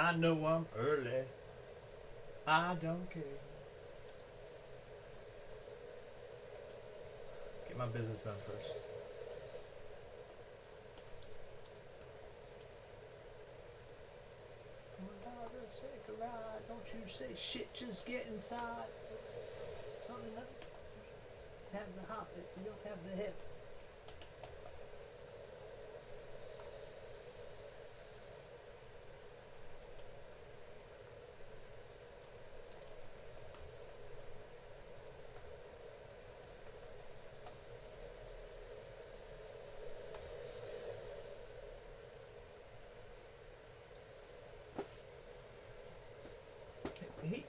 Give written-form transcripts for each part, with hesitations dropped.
I know I'm early. I don't care. Get my business done first. Don't you say shit, just get inside. Something that have the hop, you don't have the hip.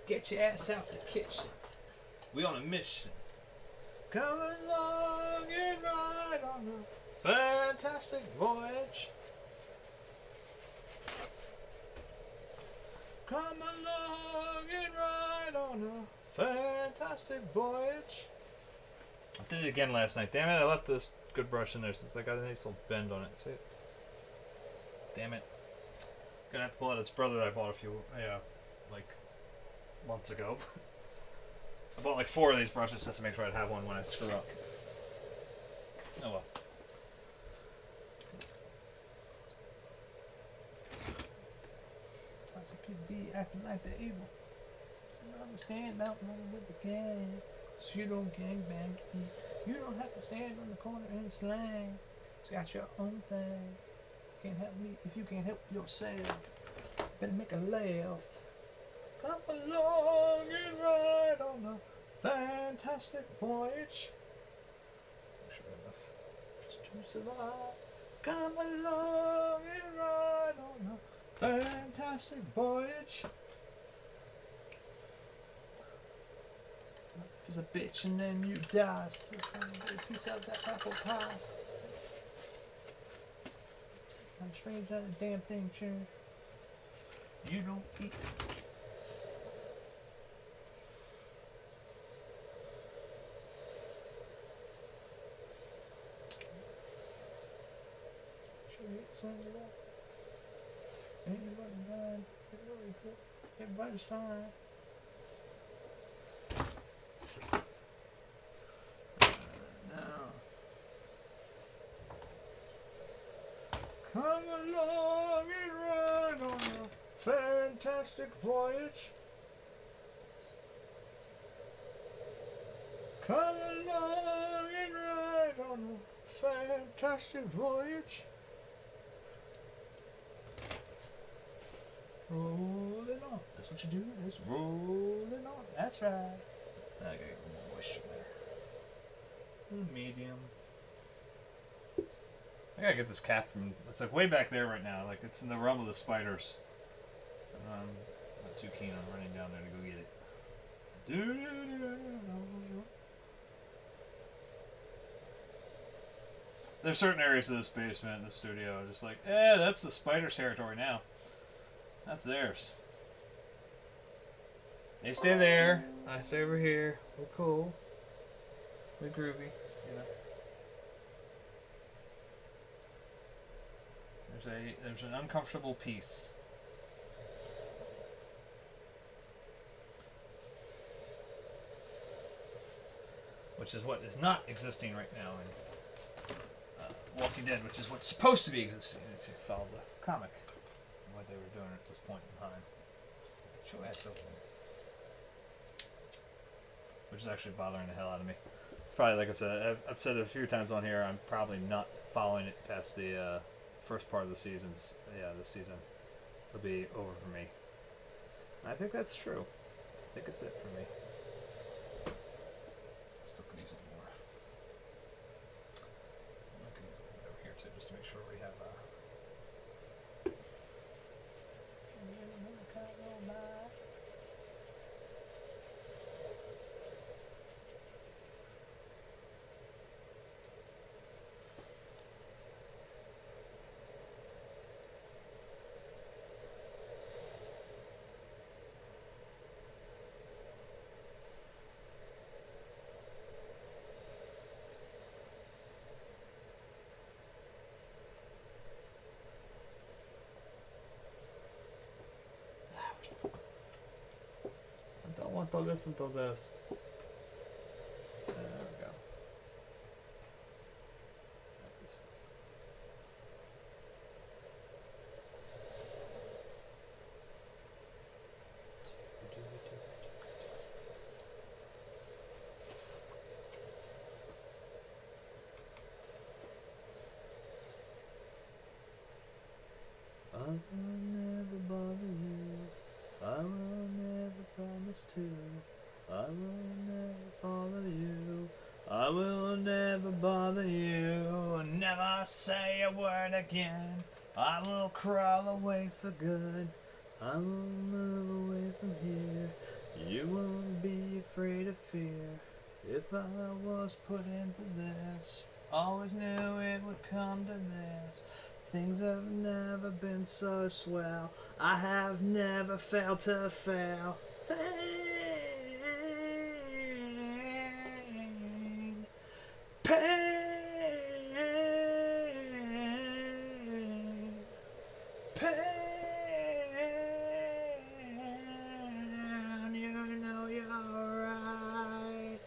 Get your ass out the kitchen. We on a mission. Come along and ride on a fantastic voyage. Come along and ride on a fantastic voyage. I did it again last night. Damn it, I left this good brush in there since I got a nice little bend on it. See it? Damn it. Gonna have to pull out its brother that I bought a few, like months ago. I bought like 4 of these brushes just to make sure I'd have one when I screw up. Oh well. Classic people be acting like they're evil. You don't understand mountain with the gang. So you don't gang bang. You don't have to stand on the corner and slang. It's got your own thing. Can't help me if you can't help yourself. Better make a left. Come along and ride on a fantastic voyage. Make sure I have enough just to survive. Come along and ride on a fantastic voyage. Life is a bitch and then you die. Still trying to get a piece of that apple pie. I'm strange on a damn thing, sure. You don't eat. Everybody's fine. Now, come along and ride on a fantastic voyage. Come along and ride on a fantastic voyage. Rolling on. That's what you do. It's rolling on. That's right. I gotta get a little moisture there. Medium. I gotta get this cap from. It's like way back there right now. Like it's in the realm of the spiders. I'm not too keen on running down there to go get it. There's certain areas of this basement, the studio, just like, that's the spider's territory now. That's theirs. They stay there. I stay over here. We're cool. We're groovy, you know. There's an uncomfortable peace. Which is what is not existing right now in Walking Dead, which is what's supposed to be existing if you follow the comic. What they were doing at this point in time. Show ass open. Which is actually bothering the hell out of me. It's probably, like I said, I've said it a few times on here, I'm probably not following it past the first part of the seasons. Yeah, this season will be over for me. I think that's true. I think it's it for me. Still could use it more. I could use it over here too, just to make sure we have to listen to this. There we go. I will never bother you. I will never promise to. I will never follow you. I will never bother you. Never say a word again. I will crawl away for good. I will move away from here. You won't be afraid of fear. If I was put into this, always knew it would come to this. Things have never been so swell. I have never failed to fail. Pain, pain, pain. You know you're right.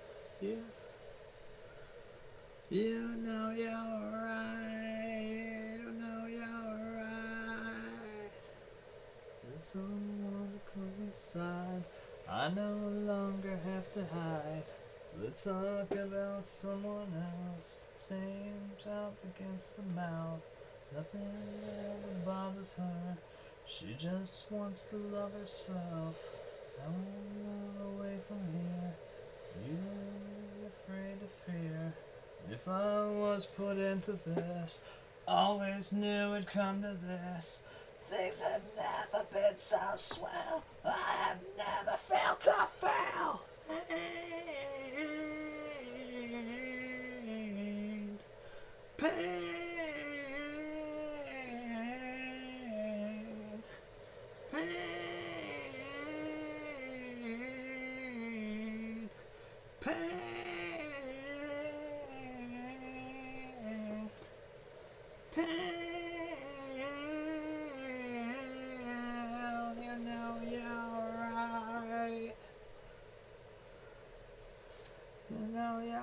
You know you're right. You know you're right. There's someone to come inside. I no longer have to hide. Let's talk about someone else. Stains up against the mouth. Nothing ever bothers her. She just wants to love herself. I won't move away from here. You don't be afraid of fear. If I was put into this, always knew it'd come to this. Things have never been so swell. I have never felt to fail. Pain, pain, pain, pain. You know you're right. You know you're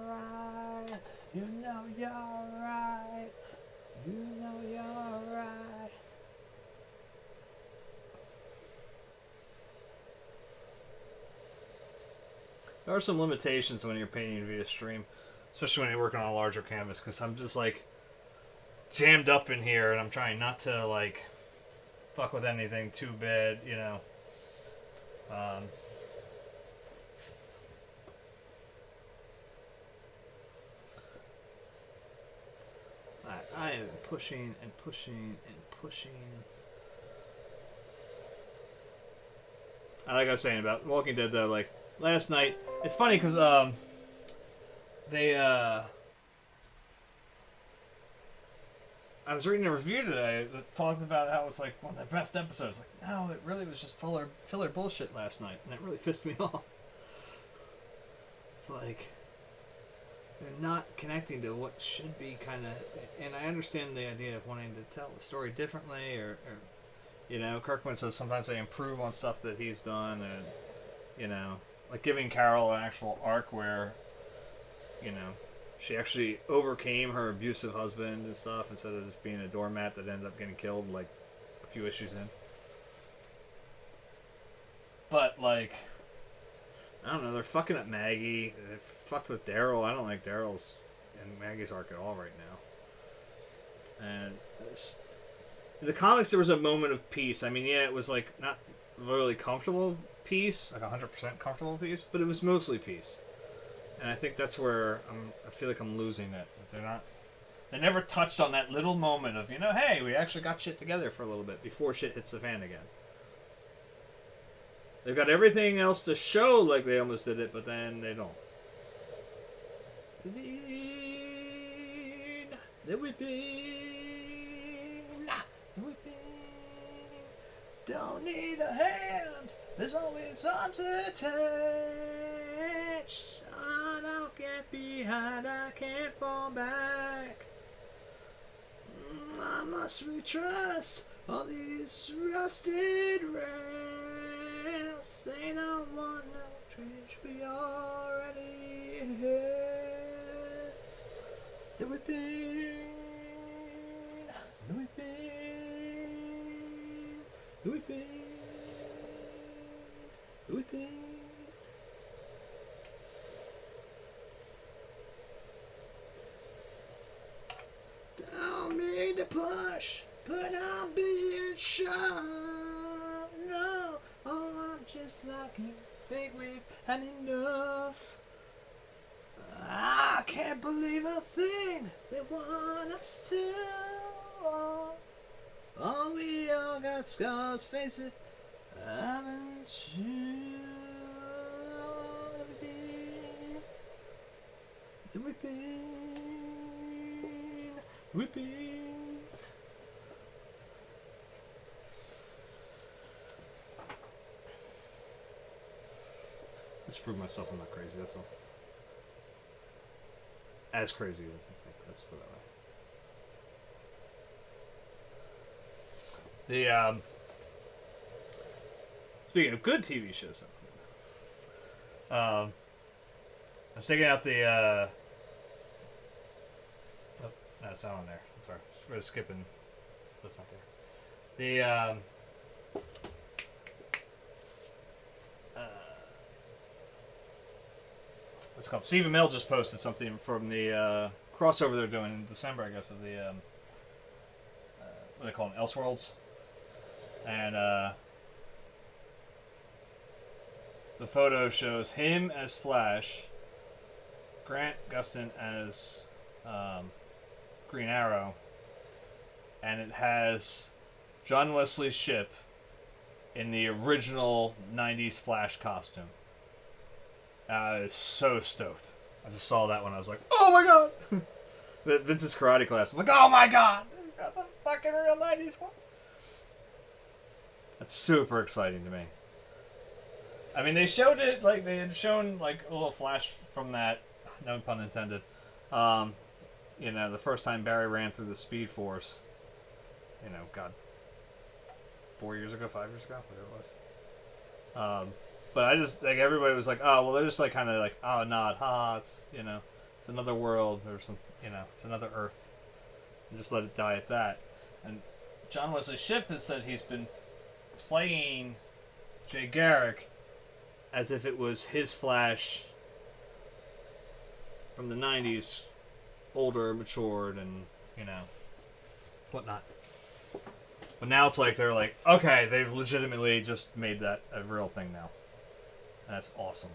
right. You know you're right. You know you're right. There are some limitations when you're painting via stream, especially when you're working on a larger canvas, because I'm just like jammed up in here and I'm trying not to like fuck with anything too bad, you know. I am pushing and pushing and pushing. Like I was saying about Walking Dead though, like last night, it's funny because I was reading a review today that talked about how it was like one of the best episodes. Like, no, it really was just filler bullshit last night, and it really pissed me off. It's like they're not connecting to what should be kind of. And I understand the idea of wanting to tell the story differently, or you know, Kirkman says sometimes they improve on stuff that he's done, and you know, like giving Carol an actual arc where, you know, she actually overcame her abusive husband and stuff instead of just being a doormat that ended up getting killed like a few issues in. But like, I don't know, they're fucking up Maggie. They fucked with Daryl. I don't like Daryl's and Maggie's arc at all right now. And in the comics, there was a moment of peace. I mean, yeah, it was like not really comfortable peace, like 100% comfortable peace, but it was mostly peace. And I think that's where I feel like I'm losing it. They never touched on that little moment of, you know, hey, we actually got shit together for a little bit before shit hits the fan again. They've got everything else to show like they almost did it, but then they don't. The whipping. Don't need a hand. There's always arms attached. I'll get behind. I can't fall back. I must retrust all these rusted rails. us. They don't want no change. We already had. The whipping. The whipping. The whipping. The whipping. Don't mean to push, but I'm being shy. No, oh, I'm just like you. Think we've had enough. I can't believe a thing they want us to. Oh, we all got scars, face it. Haven't you? The whipping, whipping. Let's prove myself I'm not crazy, that's all. As crazy as I think, let's put it that way. Speaking of good TV shows, I was taking out the oh, no, it's not on there. I'm sorry. We're skipping. That's not there. What's it called? Stephen Mill just posted something from the crossover they're doing in December, I guess, of the what do they call them? Elseworlds. And the photo shows him as Flash, Grant Gustin as Green Arrow, and it has John Wesley Shipp in the original 90s Flash costume. I was so stoked. I just saw that one. I was like, oh my god! Vince's karate class. I'm like, oh my god! We got the fucking real 90s one. That's super exciting to me. I mean, they showed it, like, they had shown, like, a little flash from that, no pun intended. You know, the first time Barry ran through the Speed Force, you know, God, 4 years ago, 5 years ago, whatever it was. But I just, like, everybody was like, oh, well, they're just, like, kind of like, oh, nod, ha, it's, you know, it's another world, or something, you know, it's another Earth. And just let it die at that. And John Wesley Shipp has said he's been playing Jay Garrick as if it was his Flash from the 90s, older, matured, and, you know, whatnot. But now it's like, they're like, okay, they've legitimately just made that a real thing now. And that's awesome.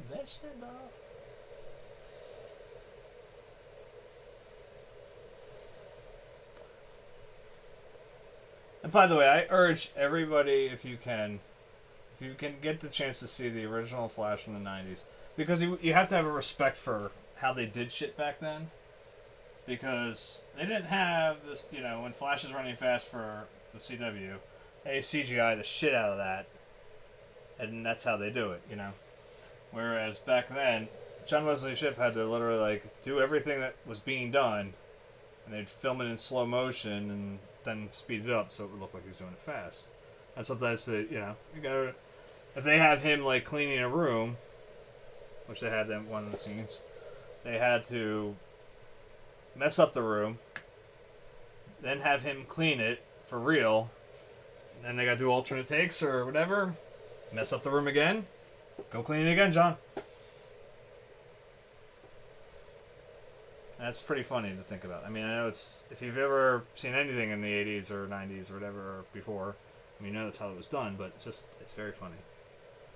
Vegetable. And by the way, I urge everybody, if you can get the chance to see the original Flash from the 90s, because you have to have a respect for how they did shit back then, because they didn't have this, you know, when Flash is running fast for the CW, they CGI the shit out of that, and that's how they do it, you know. Whereas back then, John Wesley Shipp had to literally, like, do everything that was being done, and they'd film it in slow motion and then speed it up so it would look like he was doing it fast. And sometimes they, you know, you gotta, if they have him, like, cleaning a room, which they had in one of the scenes, they had to mess up the room, then have him clean it for real, and then they gotta do alternate takes or whatever, mess up the room again, go clean it again, John. That's pretty funny to think about. I mean, I know it's, if you've ever seen anything in the 80s or 90s or whatever, or before, I mean, you know that's how it was done, but it's just, it's very funny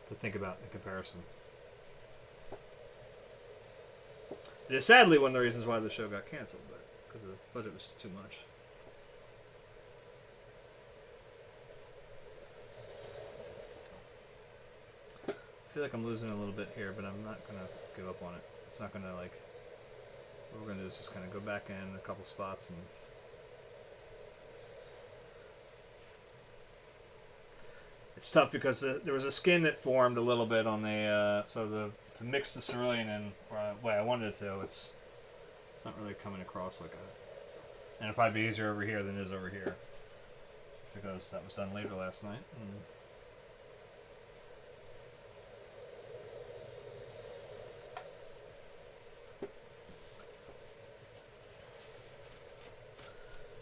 to think about in comparison. It is sadly one of the reasons why the show got canceled, but because the budget was just too much. I feel like I'm losing a little bit here, but I'm not going to give up on it. It's not going to, like, what we're going to do is just kind of go back in a couple spots and it's tough because there was a skin that formed a little bit on the to mix the cerulean in the way I wanted it to. It's not really coming across like a, and it'll probably be easier over here than it is over here because that was done later last night.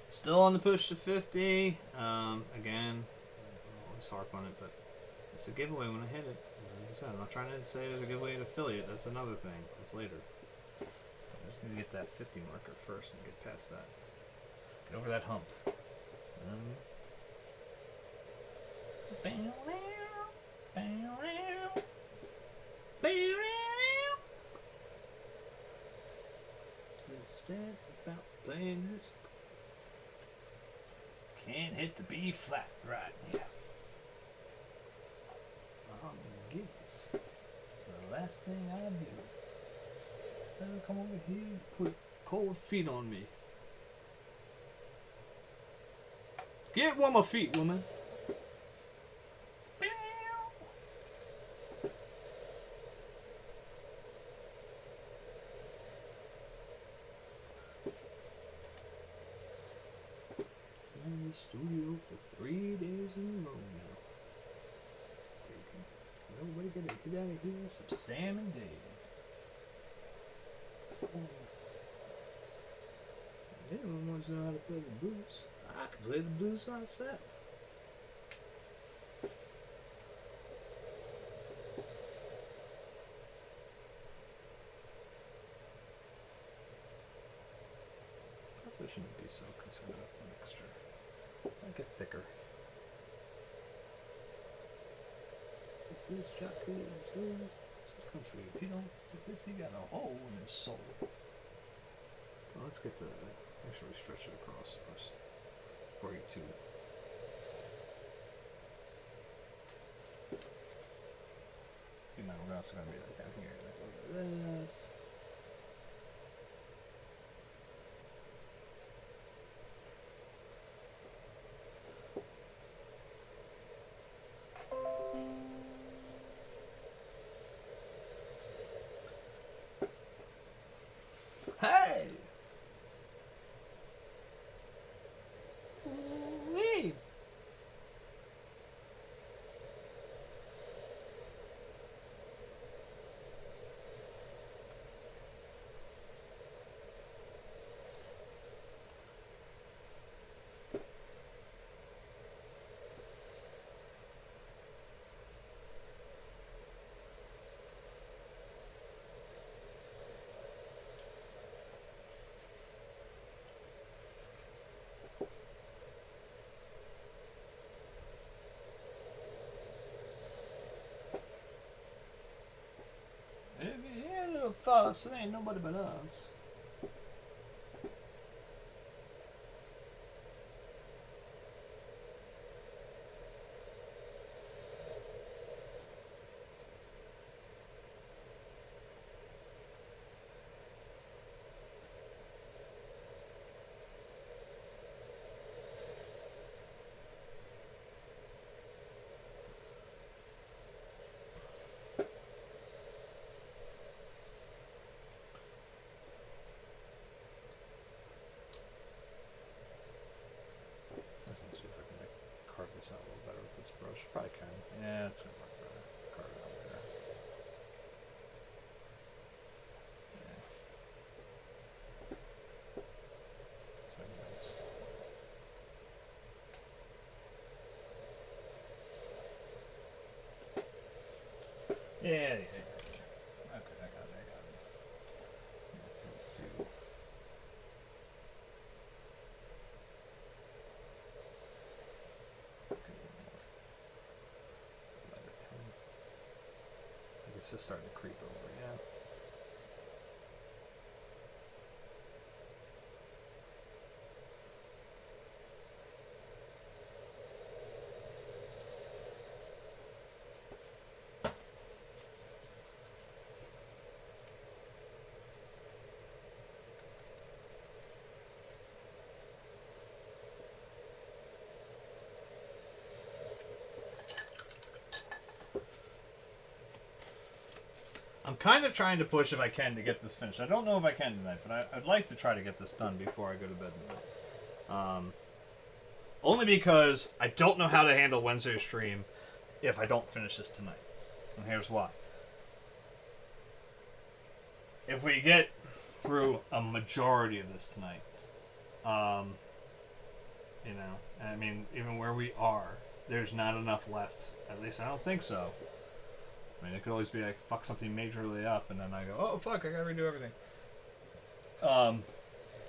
Still on the push to 50. Again, I always harp on it, but it's a giveaway when I hit it. Like I said, I'm not trying to say there's a giveaway in affiliate. That's another thing. That's later. I'm just going to get that 50 marker first and get past that. Get over that hump. Is that about playing this? Can't hit the B flat right here. Oh my goodness. The last thing I do. Better come over here and put cold feet on me. Get warmer feet, woman. In the studio for 3 days in a row now. Nobody get a hit out of here. Some Sam and Dave. They don't want to know how to play the blues. I can play the blues myself. I shouldn't be so concerned about the mixture. Make it thicker. This jockey is country. If you don't do this, he got a hole in his soul. Well, let's get the. Make sure we stretch it across first. 42. Keep in mind, we're also going to be like down here. Like a little bit of this. Hey! Hey! Yeah, a little fuss. It ain't nobody but us. Out a little better with this brush. Probably can. Yeah, it's gonna work better. Carve it out later. Yeah. Yeah. Okay, I got it. Yeah, through a few. It's just starting to creep over, yeah. kind of trying to push if I can to get this finished. I don't know if I can tonight, but I'd like to try to get this done before I go to bed tonight. Only because I don't know how to handle Wednesday's stream if I don't finish this tonight. And here's why. If we get through a majority of this tonight, you know, I mean, even where we are, there's not enough left. At least I don't think so. I mean, it could always be like, fuck something majorly up, and then I go, oh, fuck, I gotta redo everything. And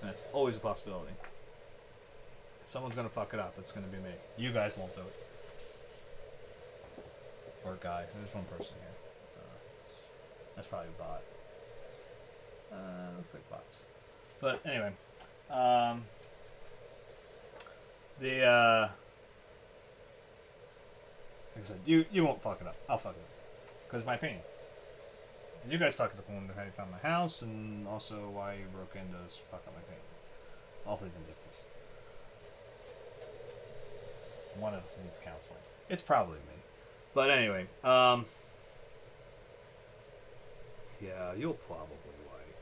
it's always a possibility. If someone's gonna fuck it up, it's gonna be me. You guys won't do it. Or a guy. There's one person here. That's probably a bot. Looks like bots. But anyway, like I said, you won't fuck it up. I'll fuck it up. Because it's my opinion. You guys fucked up when you found my house, and also why you broke in to fuck up my painting. It's awfully vindictive. One of us needs counseling. It's probably me. But anyway, yeah, you'll probably like.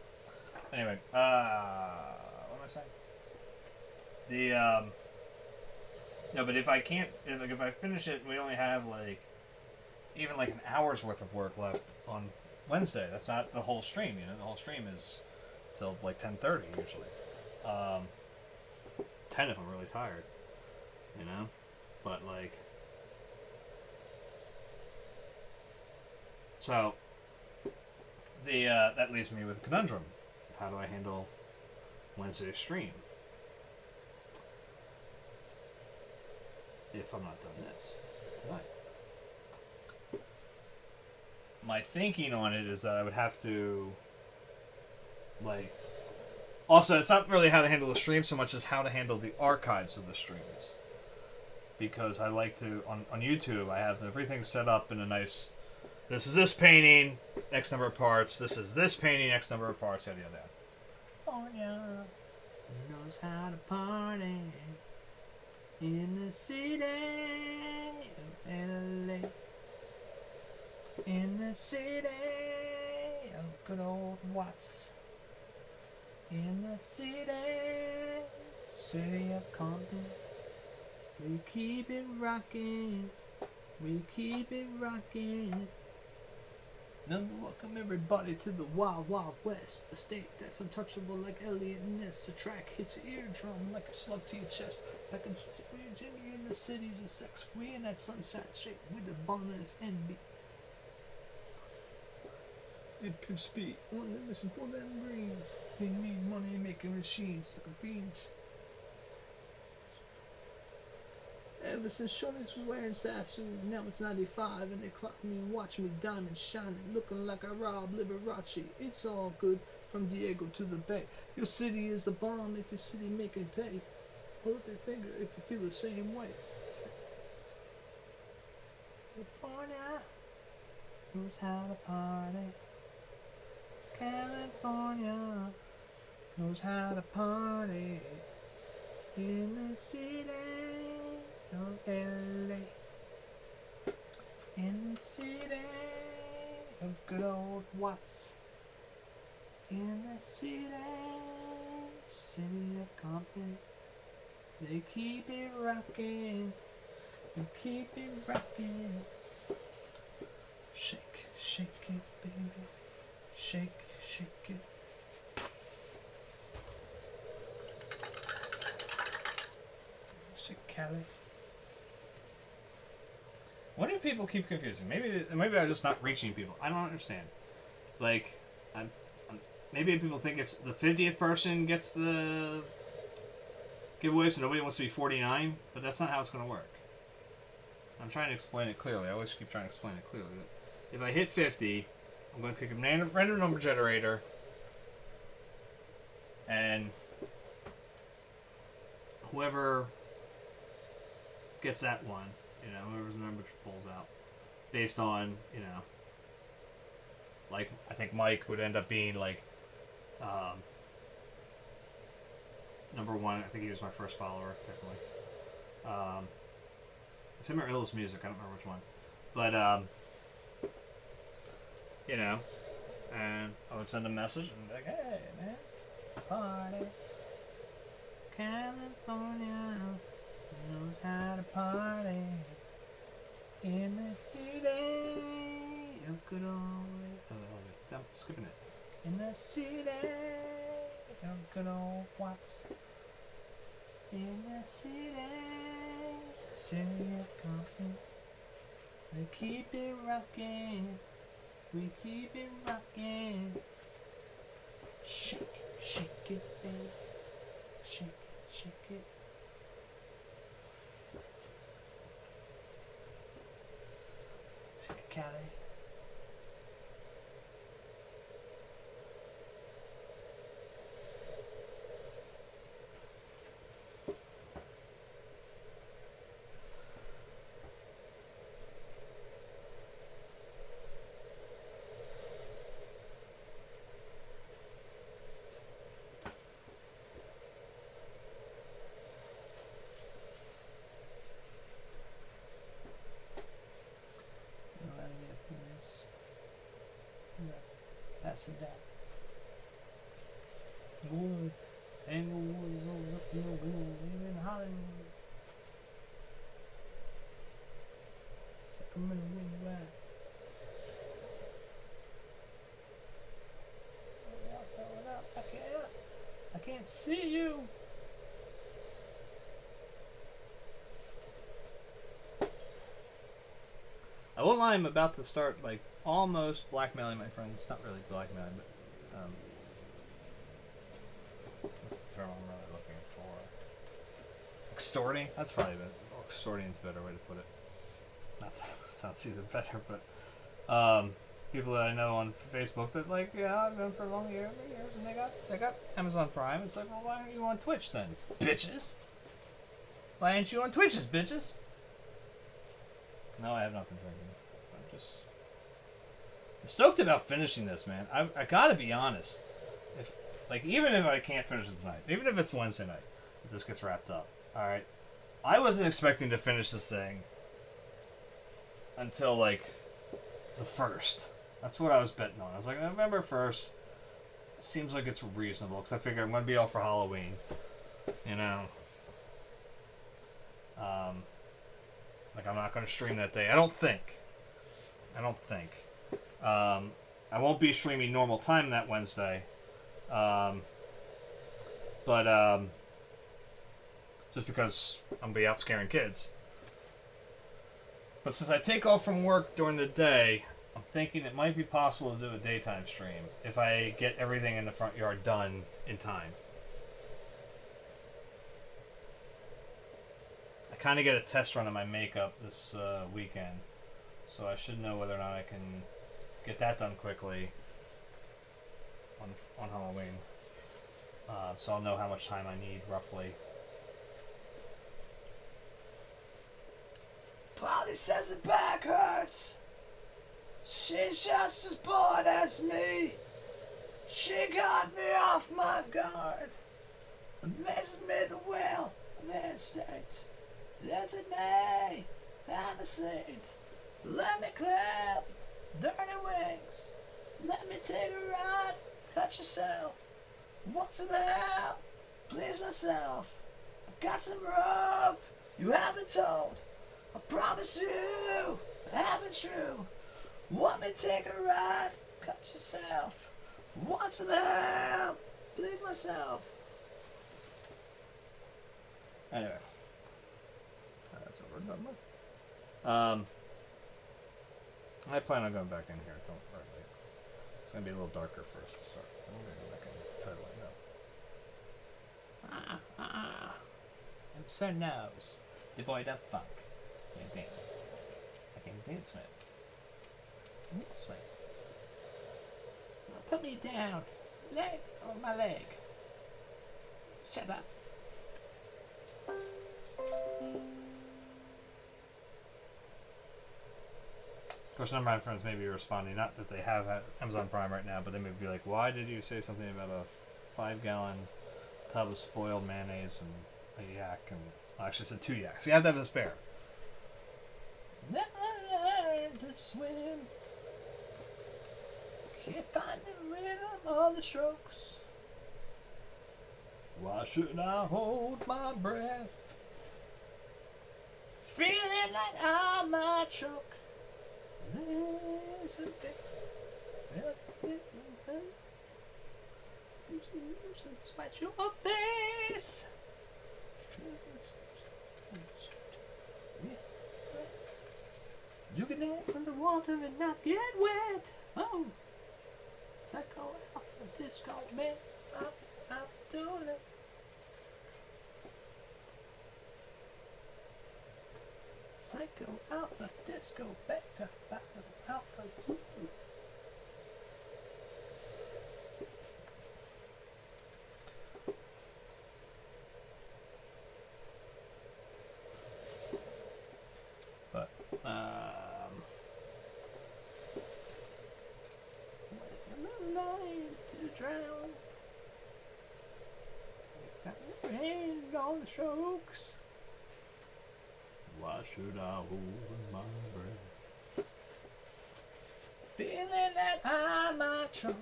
Anyway, what am I saying? No, but if I can't, if I finish it, we only have like, even like an hour's worth of work left on Wednesday. That's not the whole stream, you know. The whole stream is till like 10:30 usually. 10 if I'm really tired, you know. But like, so that leaves me with a conundrum. How do I handle Wednesday's stream if I'm not done this tonight? My thinking on it is that I would have to, like, also it's not really how to handle the stream so much as how to handle the archives of the streams, because I like to on YouTube I have everything set up in a nice, this is this painting, X number of parts, this is this painting, X number of parts, yada yada. California knows how to party in the city of LA. In the city of good old Watts. In the city of Compton. We keep it rocking. We keep it rocking. Welcome everybody to the Wild Wild West, a state that's untouchable like Elliot Ness. A track hits your eardrum like a slug to your chest. Back in Virginia in the cities of sex. We in that sunset shape with the bonus envy. It pimp speed, on the mission for them greens. They need money making machines like beans. Ever since Shoney's was wearing Sassoon, now it's 95 and they clock me and watch me diamond shining, looking like I robbed Liberace. It's all good from Diego to the Bay. Your city is the bomb if your city making pay. Hold up your finger if you feel the same way. California knows how to party. California knows how to party in the city of LA. In the city of good old Watts. In the city of Compton. They keep it rocking. They keep it rocking. Shake, shake it, baby. Shake, shake it. Shake Cali. What do people keep confusing? Maybe I'm just not reaching people. I don't understand. Like, maybe people think it's the 50th person gets the giveaway, so nobody wants to be 49. But that's not how it's going to work. I'm trying to explain it clearly. I always keep trying to explain it clearly. If I hit 50. I'm going to click a random number generator, and whoever gets that one, you know, whoever's the number pulls out, based on, you know, like, I think Mike would end up being, like, number one. I think he was my first follower, technically. It's him or Ill's Music, I don't remember which one. But, you know, and I would send a message and be like, hey, man, party. California knows how to party in the city of good old... Oh, I'm skipping it. In the city of good old Watts. In the city of Compton. They keep it rocking. We keep it rocking. Shake it, shake it, baby. Shake it, shake it. Shake it, Cali. Pass it down. Wood, Englewood is all up no good. We're in Hollywood. Sacramento, where you at? What up? I can't see you. I won't lie, I'm about to start, like, almost blackmailing my friends. Not really blackmailing, but, that's the term I'm really looking for. Extorting? That's probably extorting is a better way to put it. Not that sounds either better, but, people that I know on Facebook that, like, yeah, I've been for a long years, and they got Amazon Prime. It's like, well, why aren't you on Twitch then, bitches? Why aren't you on Twitches, bitches? No, I have not been drinking. I'm stoked about finishing this, man. I gotta be honest. Even if I can't finish it tonight, even if it's Wednesday night, if this gets wrapped up, alright? I wasn't expecting to finish this thing until, like, the 1st. That's what I was betting on. I was like, November 1st seems like it's reasonable, because I figure I'm gonna be out for Halloween. You know? Like, I'm not gonna stream that day. I don't think. I won't be streaming normal time that Wednesday. But just because I'm gonna be out scaring kids. But since I take off from work during the day, I'm thinking it might be possible to do a daytime stream if I get everything in the front yard done in time. I kind of get a test run of my makeup this weekend, so I should know whether or not I can get that done quickly on Halloween. So I'll know how much time I need roughly. Polly says her back hurts. She's just as bored as me. She got me off my guard. Amazes me the will of instinct. Does it may have the seed. Let me clap dirty wings. Let me take a ride. Cut yourself. Want some help? Please myself. I've got some rope you haven't told. I promise you I haven't true. Want me take a ride? Cut yourself. Want some help? Bleed myself. Anyway. That's what we're done with. I plan on going back in here. Don't worry. It's going to be a little darker first to start. I'm going to go back in title right now. I'm so nose. Devoid of funk. Yeah, damn. I can dance with it. Dance with it. Now put me down. Leg on my leg. Shut up. Of course, a number of my friends may be responding, not that they have Amazon Prime right now, but they may be like, why did you say something about a 5-gallon tub of spoiled mayonnaise and a yak? And well, actually, I said 2 yaks. You have to have a spare. Never learned to swim. Can't find the rhythm of the strokes. Why shouldn't I hold my breath? Feeling like I might choke. There's a bit. Spite your face. You can dance underwater and not get wet. Oh, psycho alpha disco man, I'm doing it. Psycho alpha disco beta alpha. But to drown. Got your hand on the strokes. why should I hold my breath? Feeling that I might choke.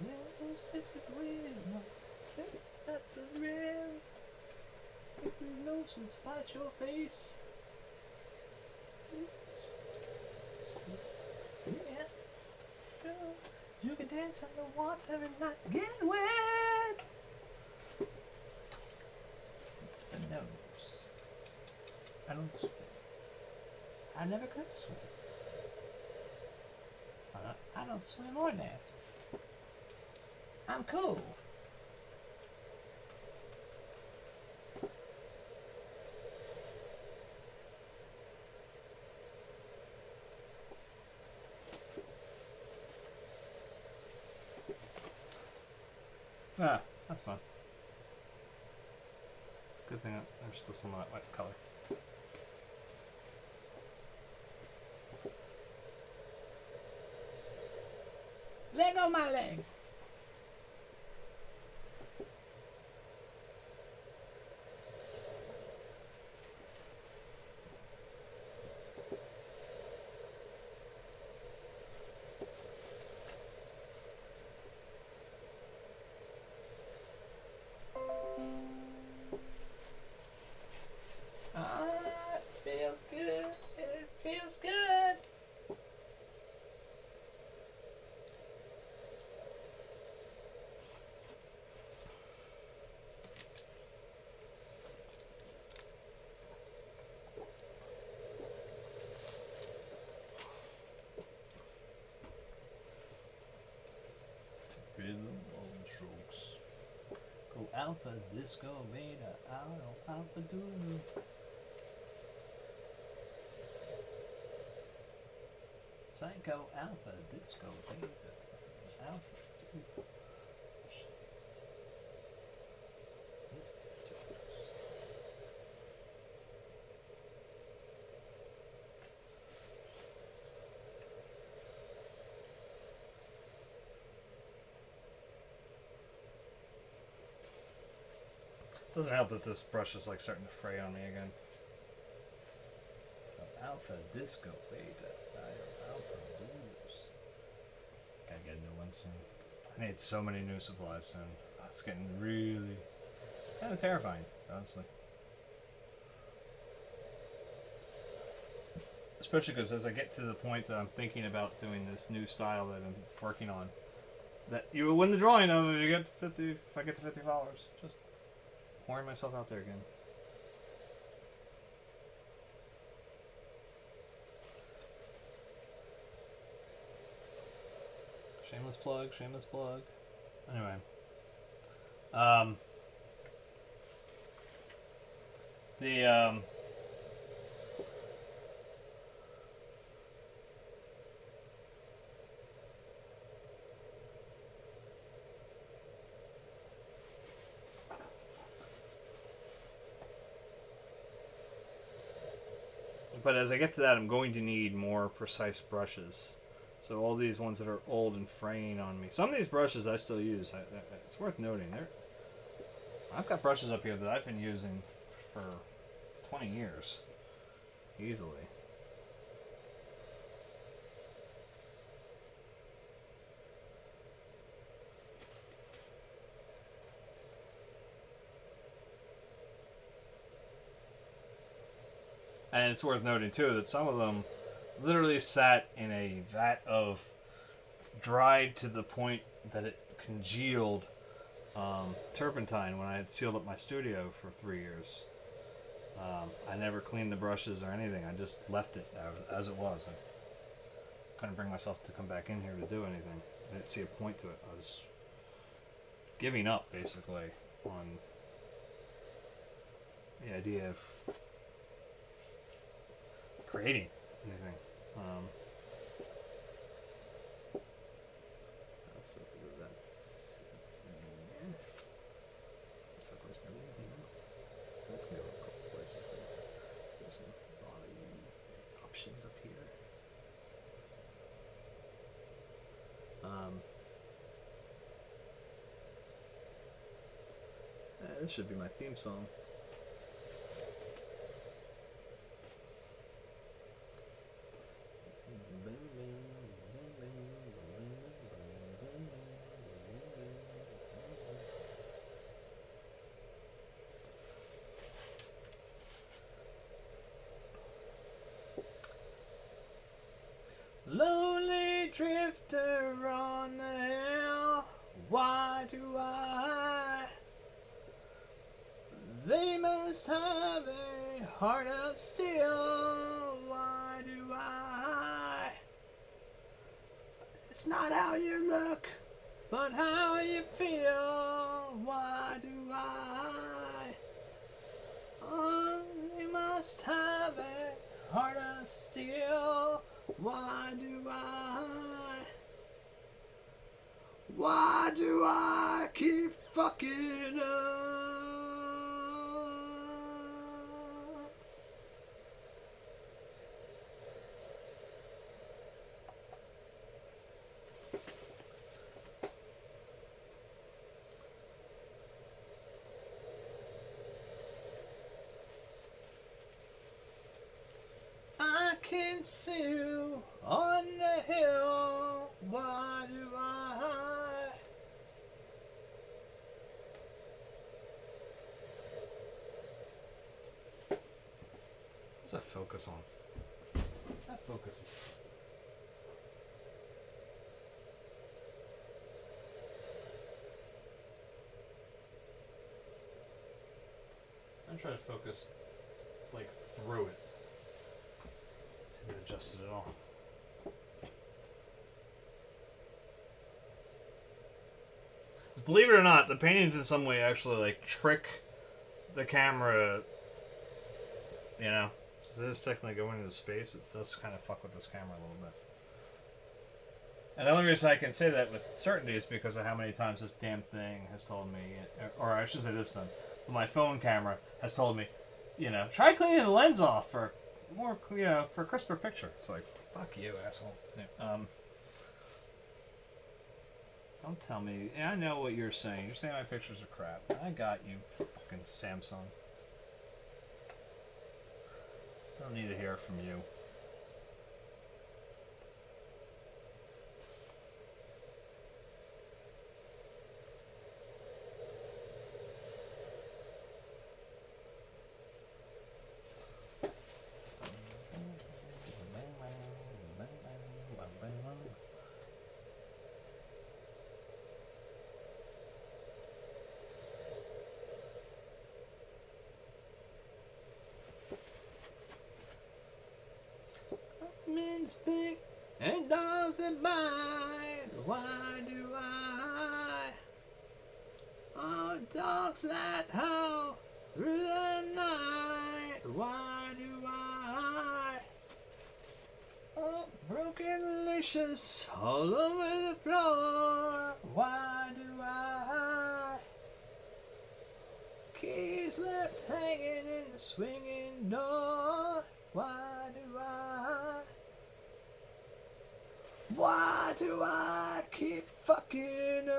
Yes, it's a rhythm. That's the rhythm. If you know some spite your face. Yeah. So you can dance on the water and not get wet. The nose. I don't swim. I never could swim. I don't swim or dance. I'm cool. Ah, that's fine. It's a good thing that there's still some of that white color. Leg on my leg. It feels good. It feels good. Rhythm of the strokes. Go alpha, disco, beta, alpha, doodle. Psycho, alpha, disco, beta, alpha, doodle. Doesn't help that this brush is like starting to fray on me again. Alpha, disco, beta, alpha, blues. Gotta get a new one soon. I need so many new supplies soon. It's getting really kind of terrifying, honestly. Especially because as I get to the point that I'm thinking about doing this new style that I'm working on, that you will win the drawing of if you get 50. If I get to $50, just pouring myself out there again. Shameless plug, shameless plug. Anyway. But as I get to that, I'm going to need more precise brushes. So all these ones that are old and fraying on me. Some of these brushes I still use. It's worth noting. I've got brushes up here that I've been using for 20 years. Easily. And it's worth noting too that some of them literally sat in a vat of dried to the point that it congealed turpentine when I had sealed up my studio for 3 years. I never cleaned the brushes or anything. I just left it as it was. I couldn't bring myself to come back in here to do anything. I didn't see a point to it. I was giving up, basically, on the idea of creating anything. That's what that's. That's how close maybe. Let's go a couple places to do some body options up here. This should be my theme song. Lonely drifter on the hill, why do I? They must have a heart of steel, why do I? It's not how you look, but how you feel, why do I? Oh, they must have a heart of steel, why do I? Why do I keep fucking up? I can see you on the hill, why do I? What's that focus on? That focus is... I'm trying to focus, like, through it. See if it adjusted at all. Believe it or not, the paintings in some way actually, like, trick the camera, you know? So this is technically going into space. It does kind of fuck with this camera a little bit. And the only reason I can say that with certainty is because of how many times this damn thing has told me, or I shouldn't say this one, but my phone camera has told me, you know, try cleaning the lens off for more, you know, for a crisper picture. It's like, fuck you, asshole. Yeah, don't tell me. I know what you're saying. You're saying my pictures are crap. I got you, fucking Samsung. I don't need to hear from you. Big and dogs that bite, why do I? Oh, dogs that howl through the night, why do I? Oh, broken leashes all over the floor, why do I? Keys left hanging in the swinging door, why do I? Why do I keep fucking up?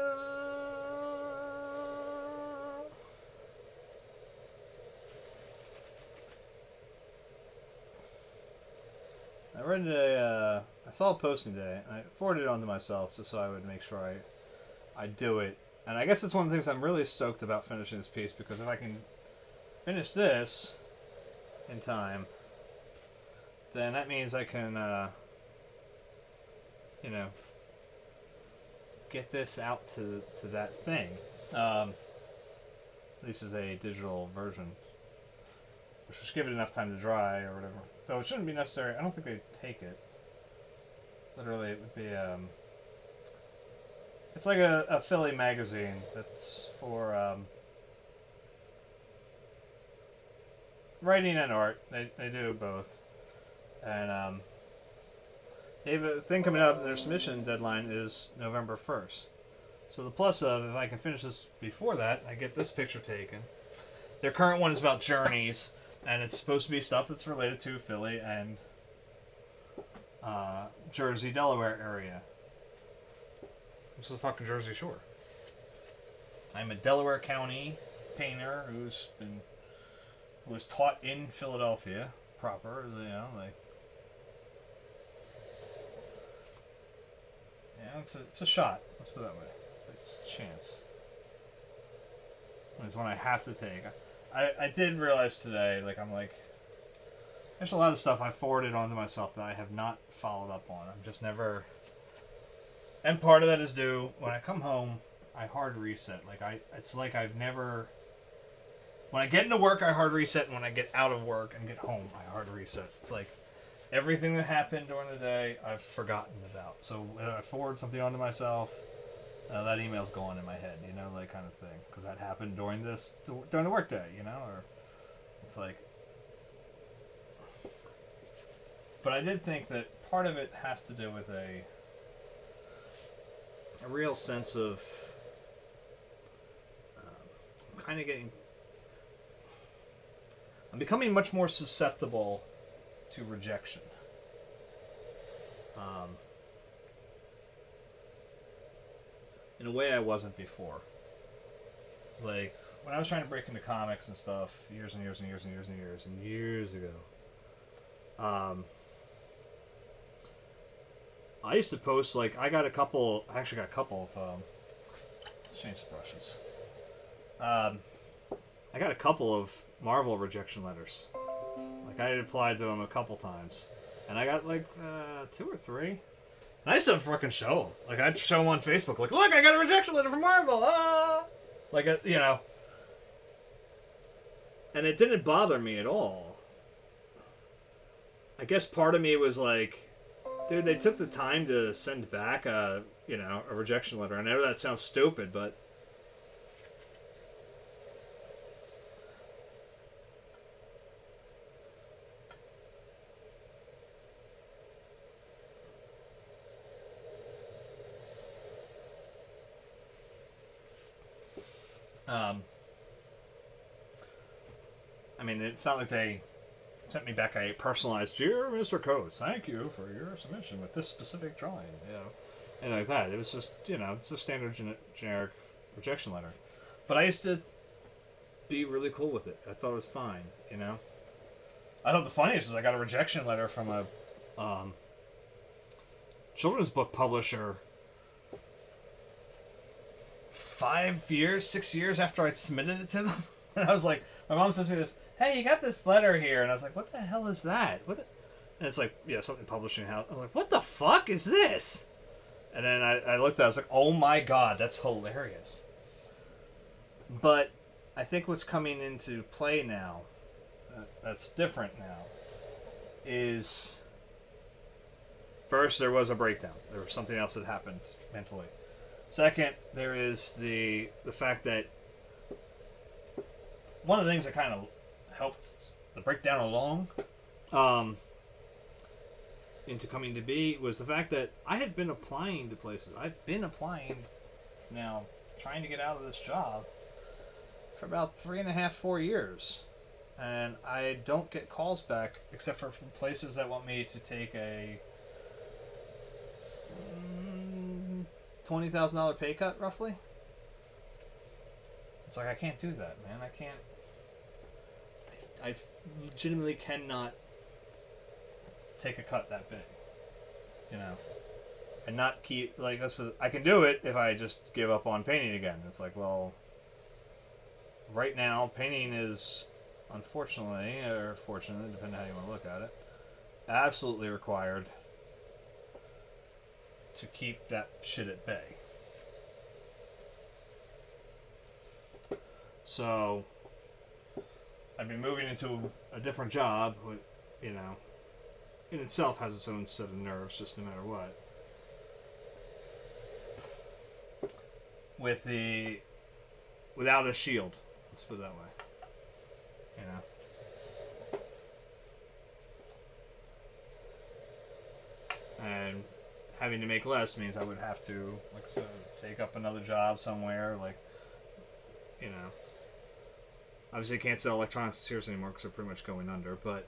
I read I saw a posting today, and I forwarded it onto myself just so I would make sure I do it. And I guess it's one of the things I'm really stoked about finishing this piece, because if I can finish this in time, then that means I can, you know, get this out to that thing. At least as a digital version, which was give it enough time to dry or whatever. Though it shouldn't be necessary. I don't think they'd take it. Literally, it would be, it's like a Philly magazine that's for, writing and art. They do both. And, they have a thing coming up. Their submission deadline is November 1st. So the plus of, if I can finish this before that, I get this picture taken. Their current one is about journeys, and it's supposed to be stuff that's related to Philly and Jersey, Delaware area. This is the fucking Jersey Shore. I'm a Delaware County painter who was taught in Philadelphia proper, you know, like. Yeah, it's a shot. Let's put it that way. It's a chance. It's one I have to take. I did realize today, like, I'm like, there's a lot of stuff I forwarded onto myself that I have not followed up on. I'm just never. And part of that is due when I come home, I hard reset. Like it's like I've never. When I get into work, I hard reset, and when I get out of work and get home, I hard reset. It's like everything that happened during the day, I've forgotten about. So when I forward something onto myself, that email's going in my head, you know, like kind of thing, because that happened during the workday, you know, or it's like. But I did think that part of it has to do with a real sense of kind of getting. I'm becoming much more susceptible to rejection. In a way I wasn't before. Like, when I was trying to break into comics and stuff years and years and years and years and years and years ago, I used to post, like, I actually got a couple of, let's change the brushes. I got a couple of Marvel rejection letters. Like, I had applied to them a couple times. And I got, like, 2 or 3. And I used to fucking show them. Like, I'd show them on Facebook. Like, look, I got a rejection letter from Marvel. Ah! Like, you know. And it didn't bother me at all. I guess part of me was like, dude, they took the time to send back a rejection letter. I know that sounds stupid, but I mean, it's not like they sent me back a personalized, "Dear Mr. Coates, thank you for your submission with this specific drawing," you know, and like that. It was just, you know, it's a standard generic rejection letter. But I used to be really cool with it. I thought it was fine, you know. I thought the funniest is I got a rejection letter from a children's book publisher 5 years, 6 years after I'd submitted it to them. And I was like, my mom sends me this, "Hey, you got this letter here." And I was like, what the hell is that? And it's like, yeah, something publishing house. I'm like, what the fuck is this? And then I looked at it, I was like, oh my god, that's hilarious. But I think what's coming into play now, that's different now, is first, there was a breakdown. There was something else that happened mentally. Second, there is the fact that one of the things that kind of helped the breakdown along into coming to be was the fact that I had been applying to places. I've been applying now, trying to get out of this job for about 3.5, 4 years. And I don't get calls back except for from places that want me to take a $20,000 pay cut, roughly. It's like, I can't do that, man. I can't. I legitimately cannot take a cut that big, you know, and not keep, like, that's what I can do it if I just give up on painting again. It's like, well, right now painting is, unfortunately, or fortunately, depending on how you want to look at it, absolutely required to keep that shit at bay. So I'd be moving into a different job, you know, in itself has its own set of nerves, just no matter what. Without a shield, let's put it that way. You know, and having to make less means I would have to, like I said, take up another job somewhere. Like, you know, obviously I can't sell electronics to Sears anymore because they're pretty much going under. But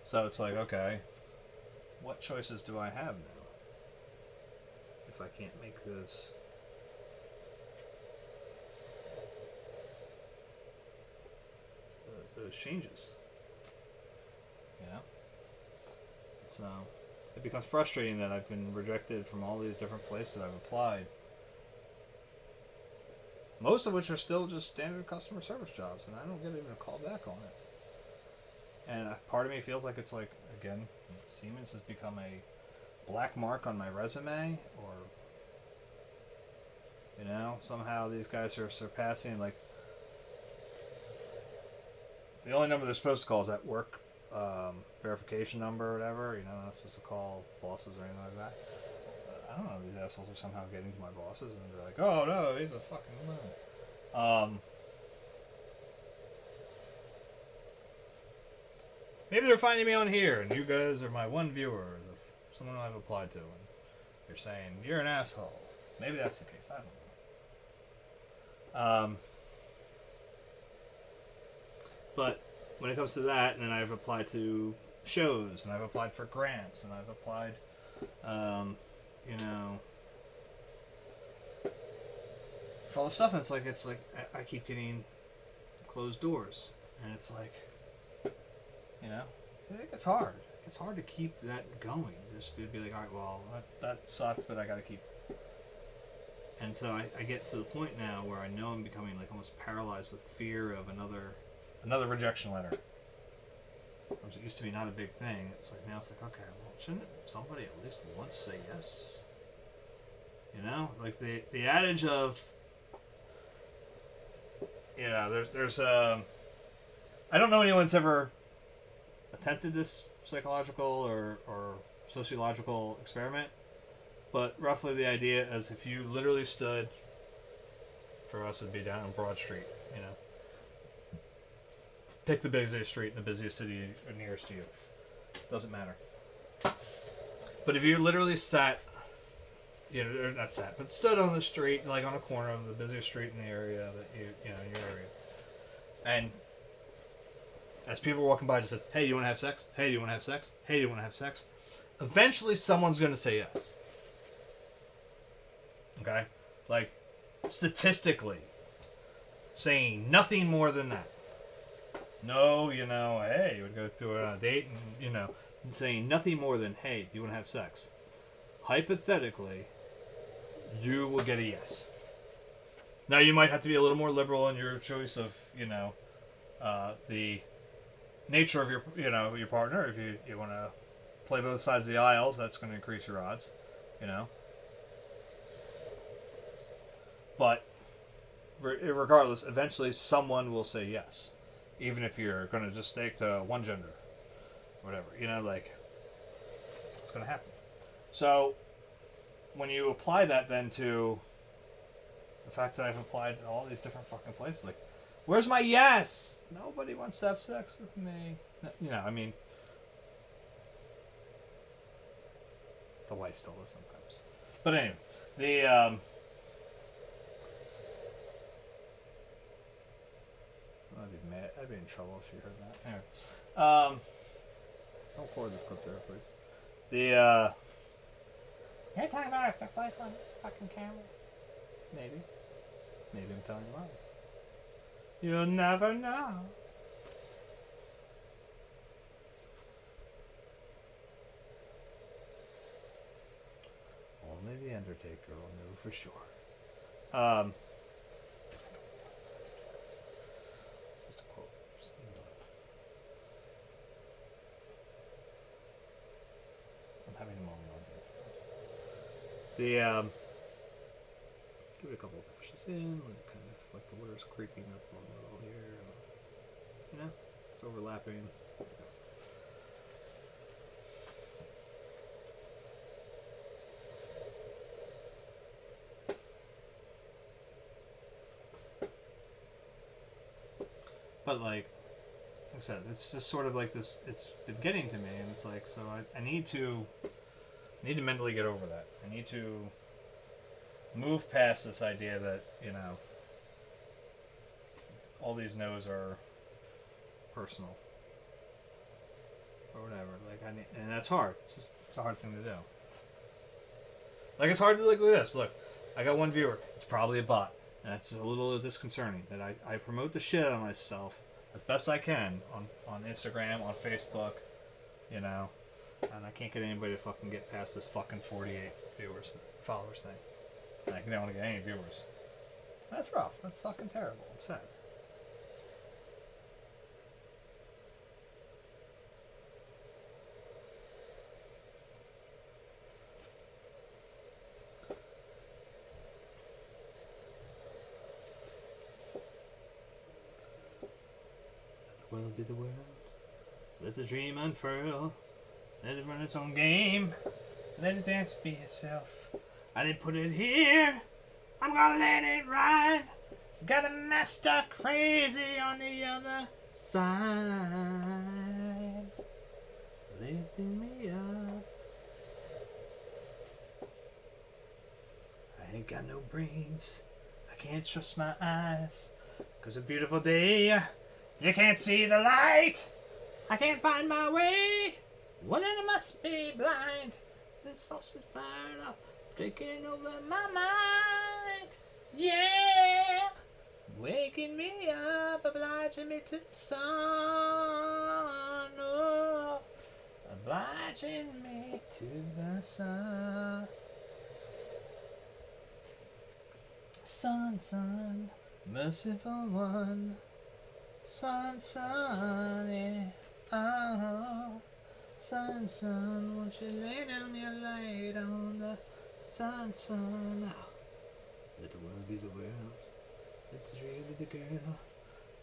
so it's like, okay, what choices do I have now if I can't make those changes? You know, so it becomes frustrating that I've been rejected from all these different places I've applied, most of which are still just standard customer service jobs, and I don't get even a call back on it. And part of me feels like it's like, again, Siemens has become a black mark on my resume, or, you know, somehow these guys are surpassing, like, the only number they're supposed to call is that work verification number or whatever. You know, they're not supposed to call bosses or anything like that. I don't know, these assholes are somehow getting to my bosses, and they're like, oh no, he's a fucking loon. Maybe they're finding me on here, and you guys are my one viewer, someone I've applied to, and you're saying, you're an asshole. Maybe that's the case, I don't know. But when it comes to that, and then I've applied to shows, and I've applied for grants, and I've applied, you know, for all the stuff, and it's like I keep getting closed doors, and it's like, you know, it's hard. It's hard to keep that going. Just to be like, all right, well, that sucked, but I got to keep. And so I get to the point now where I know I'm becoming like almost paralyzed with fear of another rejection letter. Which it used to be not a big thing. It's like now it's like, okay, well, shouldn't somebody at least once say yes? You know, like the adage of, you know, there's I don't know anyone's ever attempted this psychological or sociological experiment, but roughly the idea is if you literally stood, for us it'd be down on Broad Street, you know, pick the busiest street in the busiest city nearest to you, doesn't matter, but if you literally sat, you know, or not sat, but stood on the street, like on a corner of the busiest street in the area that you know, in your area, and as people were walking by, just said, hey, do you want to have sex? Hey, do you want to have sex? Hey, do you want to have sex? Eventually, someone's going to say yes. Okay? Like, statistically, saying nothing more than that. No, you know, hey, you would go through a date and, you know, saying nothing more than, hey, do you want to have sex? Hypothetically, you will get a yes. Now, you might have to be a little more liberal in your choice of, you know, the nature of your, you know, your partner. If you want to play both sides of the aisles, that's going to increase your odds, you know. But regardless, eventually someone will say yes, even if you're going to just stick to one gender, whatever, you know, like, it's going to happen. So when you apply that then to the fact that I've applied to all these different fucking places, like, where's my yes? Nobody wants to have sex with me. You know, I mean, the wife still does sometimes. But anyway, I'd be mad. I'd be in trouble if she heard that. Anyway, don't forward this clip to her, please. You're talking about us to flight on fucking camera. Maybe. Maybe I'm telling lies. You'll never know. Only the Undertaker will know for sure. Just a quote. I'm having a moment on here. Give it a couple of washes in, let it kind of like the water's creeping up on the little here. You know, it's overlapping. But like I said, it's just sort of like this. It's been getting to me, and it's like, so I need to mentally get over that. I need to move past this idea that, you know, all these no's are personal or whatever. Like and that's hard. It's a hard thing to do. Like, it's hard to look at this. Look, I got one viewer. It's probably a bot. And that's a little disconcerting that I promote the shit out of myself as best I can on Instagram, on Facebook, you know, and I can't get anybody to fucking get past this fucking 48 followers thing. And I don't want to get any viewers. That's rough. That's fucking terrible. It's sad. World be the world. Let the dream unfurl. Let it run its own game. Let it dance, be itself. I didn't put it here. I'm gonna let it ride. Got a master crazy on the other side. Lifting me up. I ain't got no brains. I can't trust my eyes. 'Cause a beautiful day. You can't see the light. I can't find my way. Well, then I must be blind. This faucet fired up, taking over my mind. Yeah, waking me up, obliging me to the sun. Oh, obliging me to the sun. Sun, sun, merciful one. Sun, sun, yeah. Oh, sun, sun, won't you lay down your light on the sun, sun? Oh. Let the world be the world. Let the dream be the girl.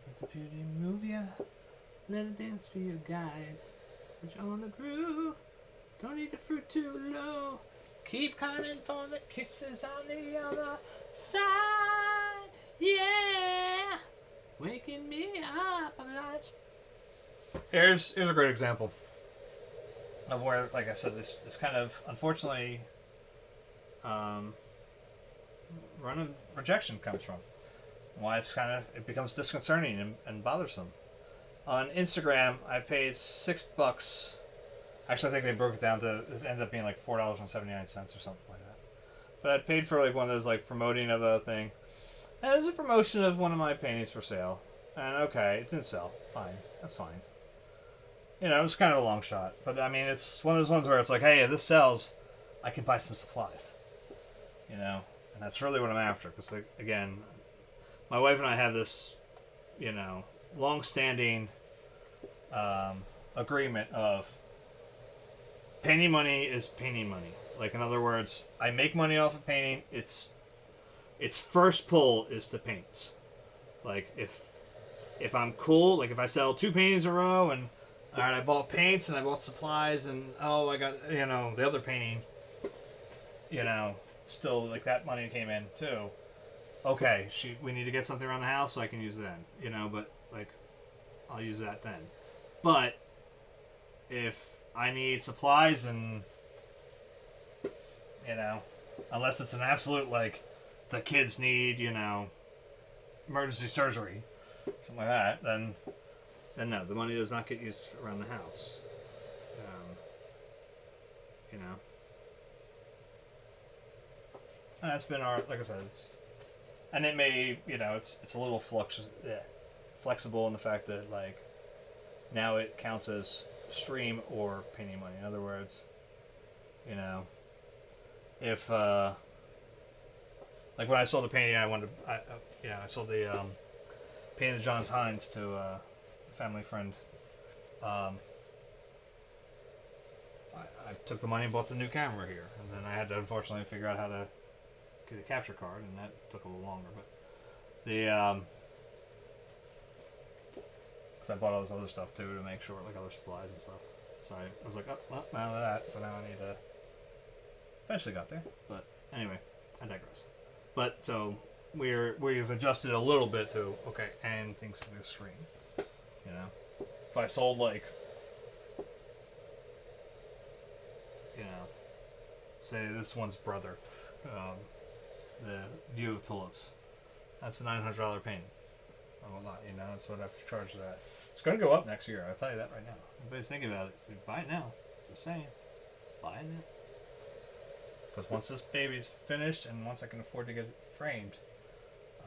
Let the beauty move you. Let the dance be your guide. Let you on the groove. Don't eat the fruit too low. Keep climbing for the kisses on the other side. Yeah. Waking me up, I'm like... Here's a great example of where, like I said, this kind of, unfortunately, run of rejection comes from. Why it becomes disconcerting and bothersome. On Instagram, I paid $6. Actually, I think they broke it down to, it ended up being like $4.79 or something like that. But I paid for like one of those like promoting of a thing. And it was a promotion of one of my paintings for sale. And okay, it didn't sell. Fine. That's fine. You know, it was kind of a long shot. But I mean, it's one of those ones where it's like, hey, if this sells, I can buy some supplies. You know? And that's really what I'm after. Because, like, again, my wife and I have this, you know, long-standing agreement of painting money is painting money. Like, in other words, I make money off of painting. Its first pull is to paints. Like, if I'm cool, like if I sell 2 paintings in a row and alright, I bought paints and I bought supplies and oh, I got, you know, the other painting, you know, still like that money came in too. Okay, we need to get something around the house so I can use it then, you know, but like I'll use that then. But if I need supplies and, you know, unless it's an absolute like the kids need, you know, emergency surgery, something like that, then no, the money does not get used around the house. You know, and that's been our, like I said, and it may, you know, it's a little flexible in the fact that like now it counts as stream or painting money. In other words, you know, if like when I sold the painting, I sold the painting of John Hines to a family friend. I took the money and bought the new camera here, and then I had to unfortunately figure out how to get a capture card, and that took a little longer. But the because I bought all this other stuff too to make sure, like other supplies and stuff. So I was like, oh, well, none of that. So now I need to. Eventually got there, but anyway, I digress. But so we've adjusted a little bit to okay, and things to the screen. You know, if I sold like, you know, say this one's brother, the View of Tulips, that's a $900 painting. Oh, a lot, you know, that's what I've charged that. It's going to go up next year, I'll tell you that right now. Everybody's thinking about it. Buy it now. Just saying. Buy it now. Because once this baby's finished and once I can afford to get it framed,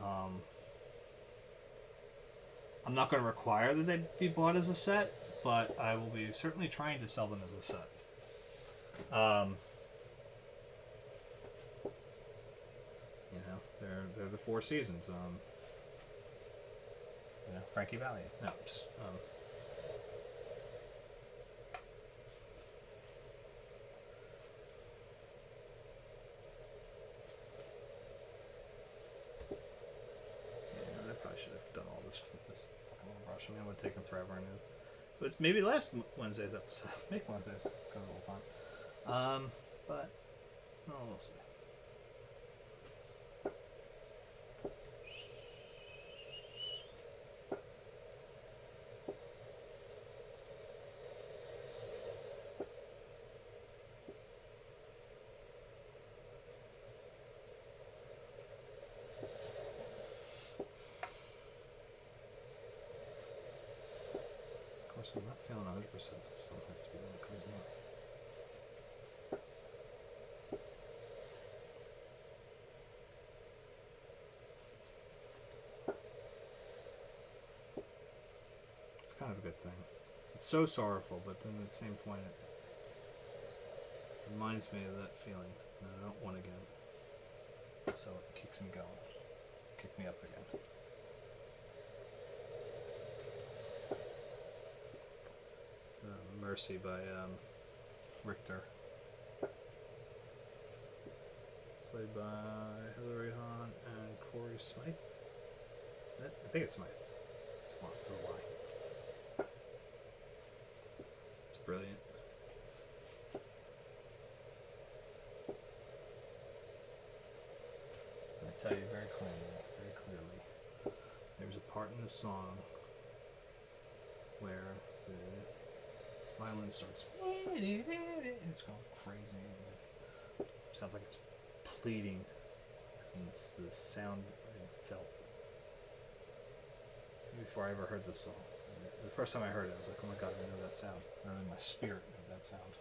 I'm not going to require that they be bought as a set, but I will be certainly trying to sell them as a set. You know, they're the Four Seasons. You know, Frankie Valli. No, just yeah, I probably should have done all this with this fucking little brush. I mean, it would take them forever. And but it's maybe last Wednesday's episode. Make Wednesdays go the whole time. But no, we'll see. Of course, I'm not feeling 100%. This still has to be when it comes out. It's kind of a good thing. It's so sorrowful, but then at the same point, it reminds me of that feeling that I don't want again. So it keeps me going, kick me up again. It's Mercy by Richter, played by Hilary Hahn and Corey Smythe. Smith? I think it's Smythe. It's one with a Y. It's brilliant. I tell you very clearly, there's a part in the song where the violin starts, it's going crazy. Sounds like it's pleading, and it's the sound I felt before I ever heard this song. The first time I heard it, I was like, oh my god, I know that sound. I know my spirit knew that sound.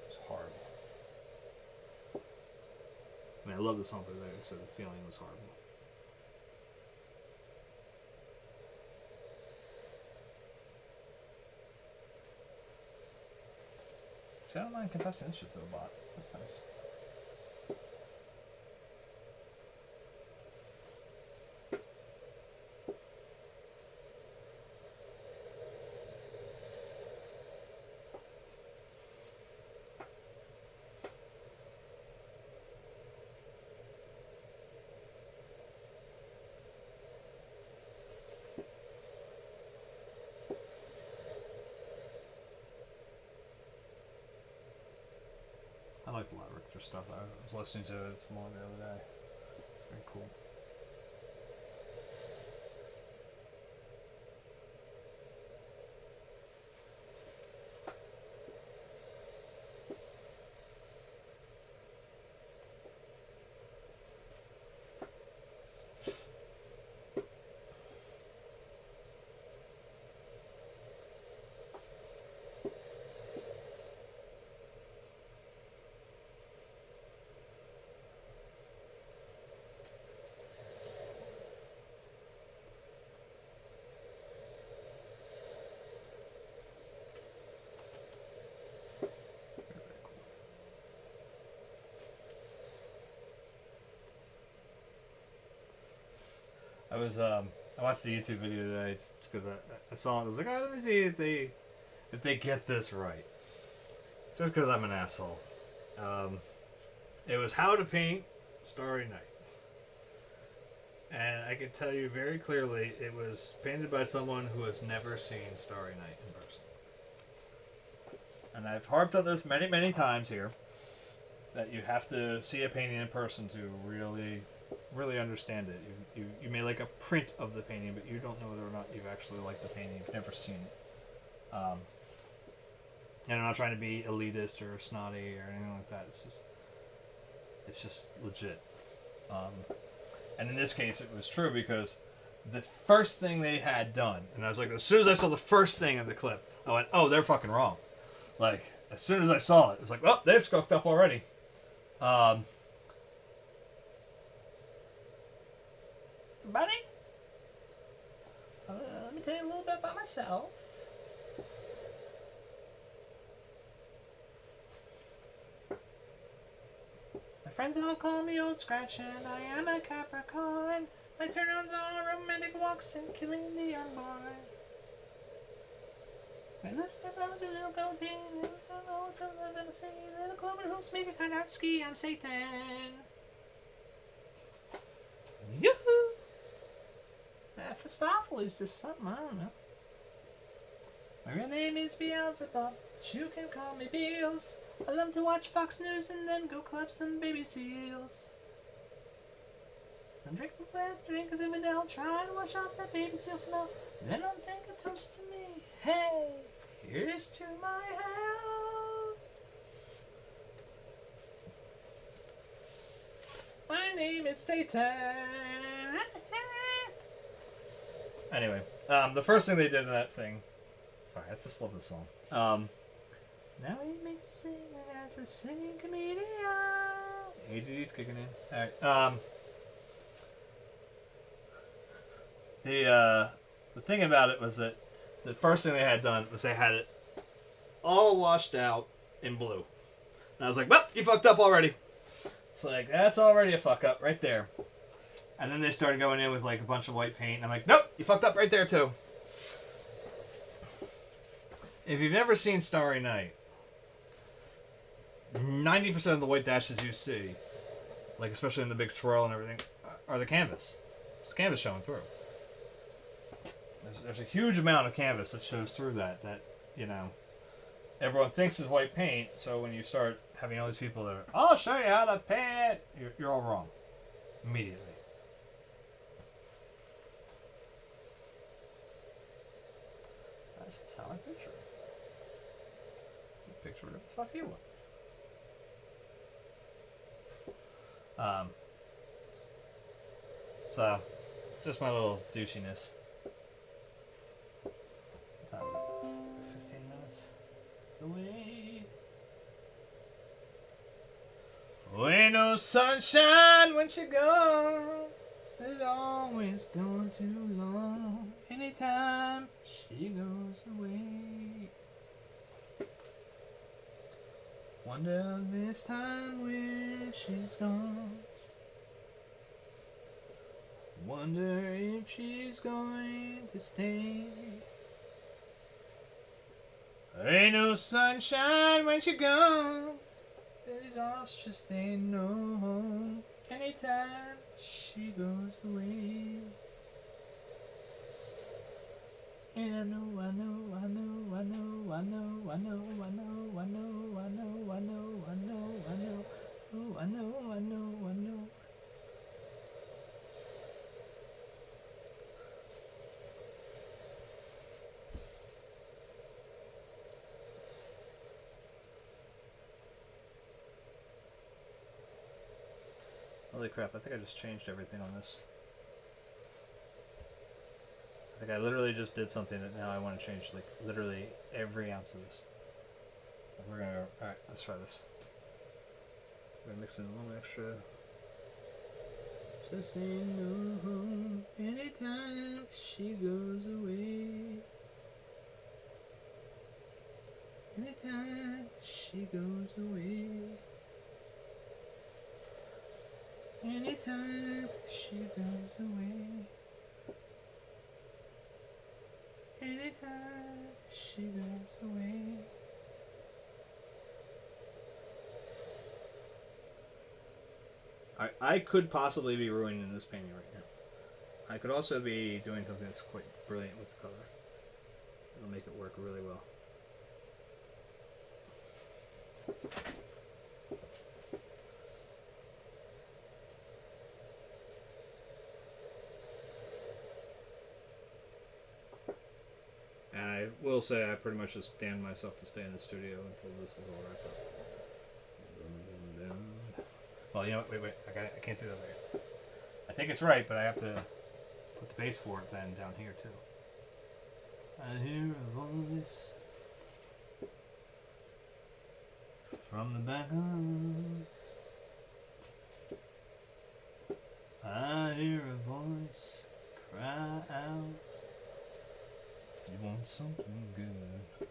It's horrible. I mean, I love the song, but so the feeling was horrible. See, I don't mind confessing this shit to a bot. That's nice. I like a lot of Richter stuff. I was listening to it some more the other day. It's very cool. I watched a YouTube video today just because I saw it. I was like, all right, let me see if they get this right. Just because I'm an asshole. It was How to Paint Starry Night. And I can tell you very clearly, it was painted by someone who has never seen Starry Night in person. And I've harped on this many, many times here, that you have to see a painting in person to really understand it. You may like a print of the painting, but you don't know whether or not you've actually liked the painting. You've never seen it. And I'm not trying to be elitist or snotty or anything like that. It's just legit. And in this case, it was true because the first thing they had done, and I was like, as soon as I saw the first thing in the clip, I went, oh, they're fucking wrong. Like, as soon as I saw it, it was like, well, they've skunked up already. Buddy, let me tell you a little bit about myself. My friends all call me Old Scratch, and I am a Capricorn. My turn-ons are romantic walks and killing the unborn. My little bones, a little goatee, little nose, a little sea, little clover hooves make a kind of ski. I'm Satan. Yoo-hoo! Mephistopheles is just something, I don't know. My real name is Beelzebub, but you can call me Beals. I love to watch Fox News and then go club some baby seals. I'm drinking flat drinkers every day, I'll try to wash off that baby seal smell. Then I'll take a toast to me. Hey, here's to my health. My name is Satan. Anyway, the first thing they did in that thing... Sorry, I just love this song. Now he makes a singer as a singing comedian. ADD's kicking in. Alright, the thing about it was that the first thing they had done was they had it all washed out in blue. And I was like, well, you fucked up already. It's like, that's already a fuck up right there. And then they started going in with like a bunch of white paint. And I'm like, nope, you fucked up right there too. If you've never seen Starry Night, 90% of the white dashes you see, like especially in the big swirl and everything, are the canvas. It's canvas showing through. There's a huge amount of canvas that shows through that, you know, everyone thinks is white paint, so when you start having all these people that are, I'll show you how to paint it, you're all wrong. Immediately. That's just how I picture it. You picture whatever the fuck you want. So, just my little douchiness. What time is it? 15 minutes away. Oh, ain't no sunshine when she gone. It's always gone too long. Anytime she goes away. Wonder this time when she's gone. Wonder if she's going to stay. Ain't no sunshine when she gone. There's us just ain't no home. Anytime she goes away. And I know, I know, I know, I know, I know, I know, I know, I know, I know, I know, I know, I know, oh, I know, I know, I know. Holy crap, I think I just changed everything on this. I think I literally just did something that now I want to change, like, literally every ounce of this. We're gonna... Alright, let's try this. We're gonna mix in a little extra. Just ain't no home anytime she goes away. Anytime she goes away. Anytime she goes away. I could possibly be ruining this painting right now. I could also be doing something that's quite brilliant with color. It'll make it work really well. And I will say I pretty much just damned myself to stay in the studio until this is all wrapped up. Well, you know what? Wait. I can't do that later. I think it's right, but I have to put the base for it then down here too. I hear a voice from the back home. I hear a voice cry out. You want something good?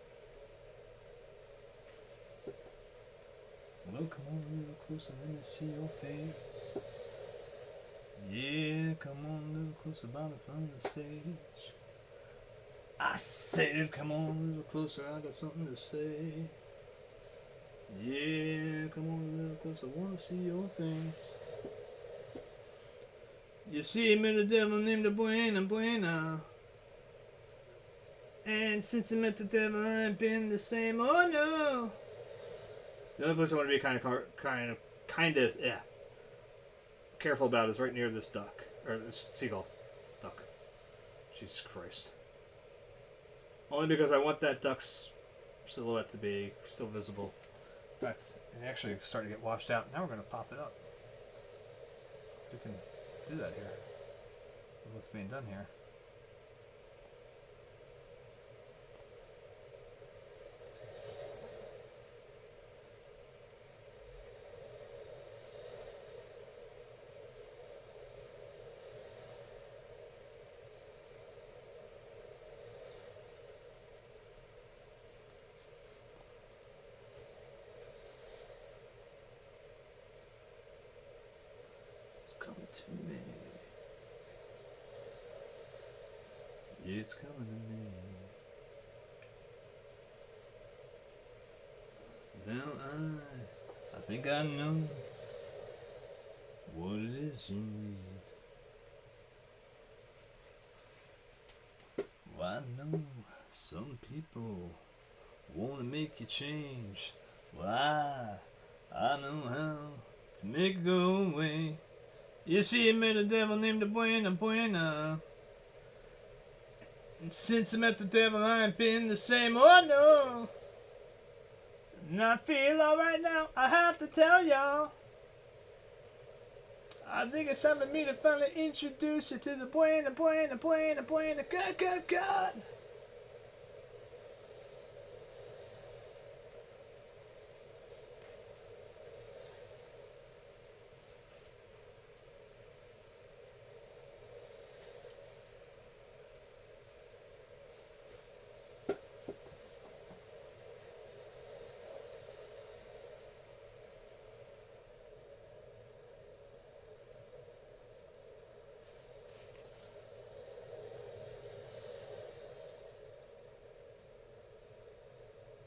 Well, come on a little closer, let me see your face. Yeah, come on a little closer by the front of the stage. I said, come on a little closer, I got something to say. Yeah, come on a little closer, wanna see your face. You see, me the devil named the Buena. And since I met the devil, I ain't been the same. Oh no! The other place I want to be kind of careful about is right near this duck or this seagull, duck. Jesus Christ! Only because I want that duck's silhouette to be still visible. In fact, it actually starting to get washed out. Now we're going to pop it up. We can do that here. What's being done here? It's coming to me. It's coming to me. Now I think I know what it is you need. Well, I know some people want to make you change. Well, I know how to make it go away. You see, I met a devil named the Buena. And since I met the devil, I ain't been the same. Oh no! And I feel alright now, I have to tell y'all. I think it's time for me to finally introduce you to the Buena. God.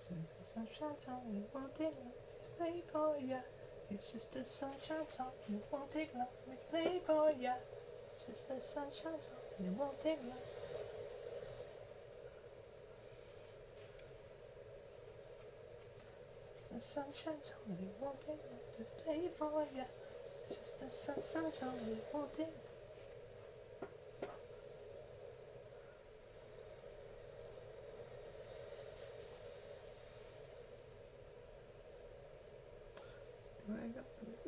Since the sun shines on, it won't take long to play for ya. It's just the sun shines on, it won't take long for me to play for ya. It's just the sun shines on, it won't take long. It's the sun shines on, it won't take long to play for ya. It's just the sun shines on, it won't take long.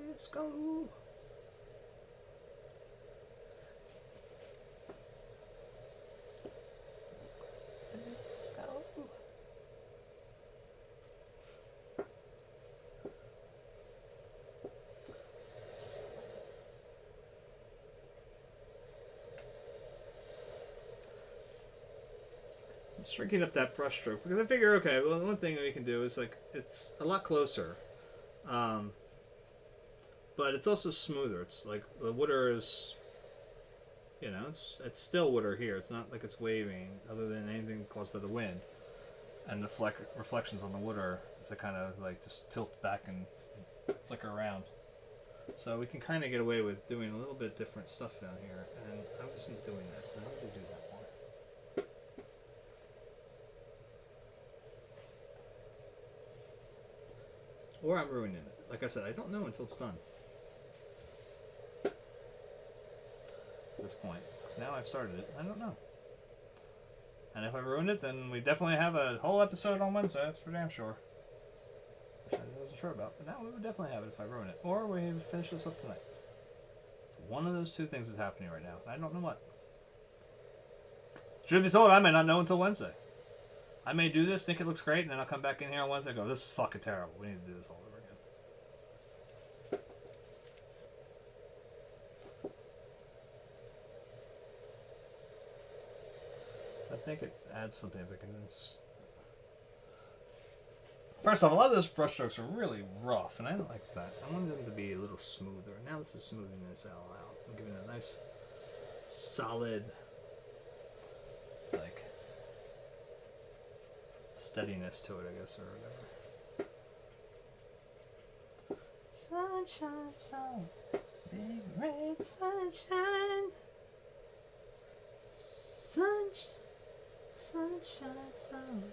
Let's go. Let's go. I'm shrinking up that brush stroke because I figure, okay, well, the one thing we can do is like it's a lot closer. But it's also smoother. It's like the water is, you know, it's still water here. It's not like it's waving, other than anything caused by the wind. And the reflections on the water as they kind of like just tilt back and flicker around. So we can kind of get away with doing a little bit different stuff down here, and I wasn't doing that. I wanted to do that more. Or I'm ruining it. Like I said, I don't know until it's done. At this point. So now I've started it. I don't know. And if I ruined it, then we definitely have a whole episode on Wednesday. That's for damn sure. Which I wasn't sure about. But now we would definitely have it if I ruin it. Or we finish this up tonight. So one of those two things is happening right now. I don't know what. Truth be told, I may not know until Wednesday. I may do this, think it looks great, and then I'll come back in here on Wednesday and go, this is fucking terrible. We need to do this all over again. I think it adds something if it can. First off, a lot of those brush strokes are really rough, and I don't like that. I wanted them to be a little smoother. Now this is smoothing this all out. I'm giving it a nice, solid, like, steadiness to it, I guess, or whatever. Sunshine song, big red sunshine. Sunshine song.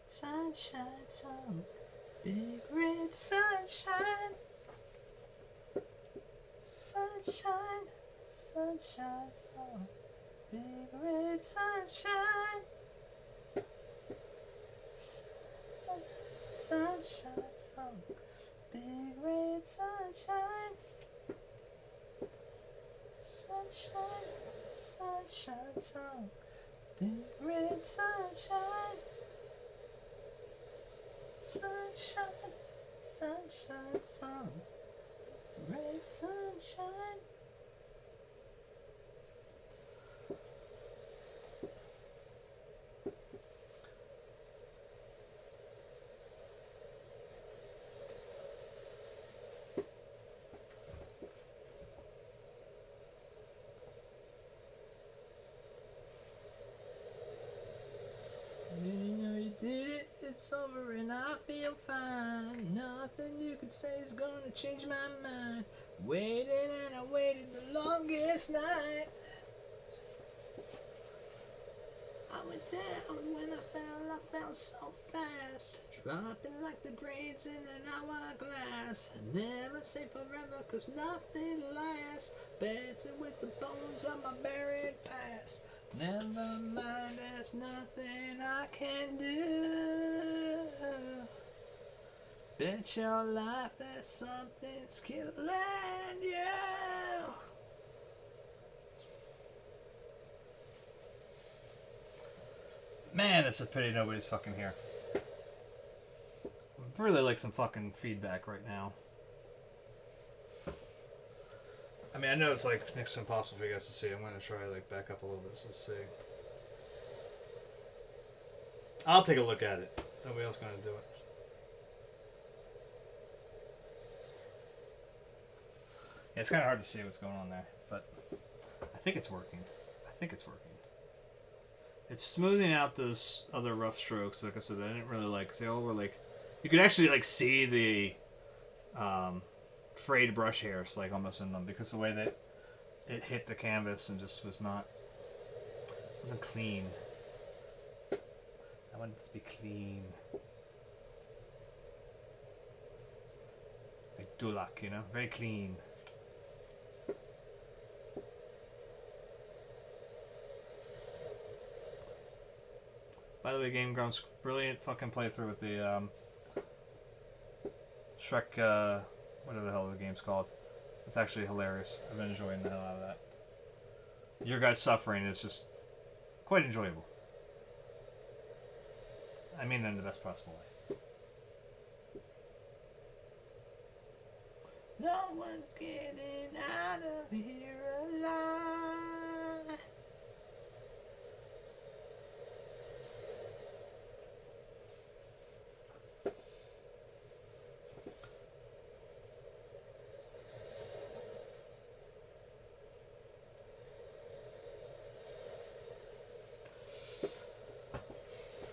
Sunshine song, big red sunshine. Sunshine, sunshine song, big red sunshine. Sunshine song, big red sunshine. Sunshine, sunshine song, big red sunshine. Sunshine, sunshine song, red sunshine. It's over and I feel fine. Nothing you can say is gonna change my mind. Waited and I waited the longest night. I went down when I fell so fast. Dropping like the grades in an hourglass. Never say forever cause nothing lasts. Dancing with the bones of my buried past. Never mind, there's nothing I can do. Bet your life that something's killing you. Man, it's a pity nobody's fucking here. I'd really like some fucking feedback right now. I mean, I know it's like next to impossible for you guys to see. I'm gonna try like back up a little bit just to see. I'll take a look at it. Nobody else gonna do it. Yeah, it's kind of hard to see what's going on there, but I think it's working. I think it's working. It's smoothing out those other rough strokes. Like I said, I didn't really like. They all were like, you could actually like see the frayed brush hairs like almost in them because the way that it hit the canvas and just wasn't clean. I wanted it to be clean. Like Dulac, you know? Very clean. By the way, Game Grumps, brilliant fucking playthrough with the Shrek, whatever the hell the game's called. It's actually hilarious. I've been enjoying the hell out of that. Your guys' suffering is just quite enjoyable. I mean, in the best possible way. No one's getting out of here alive.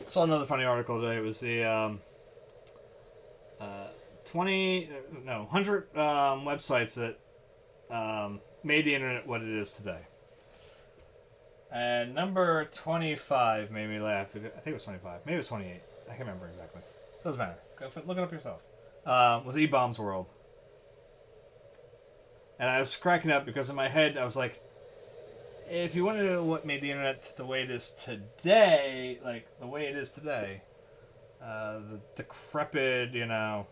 Saw another funny article today. It was the 100 websites that made the internet what it is today. And number 25 made me laugh. I think it was 25. Maybe it was 28. I can't remember exactly. Doesn't matter. Go look it up yourself. Was E-Bombs World. And I was cracking up because in my head I was like, if you want to know what made the internet the way it is today, like the way it is today, the decrepit, you know,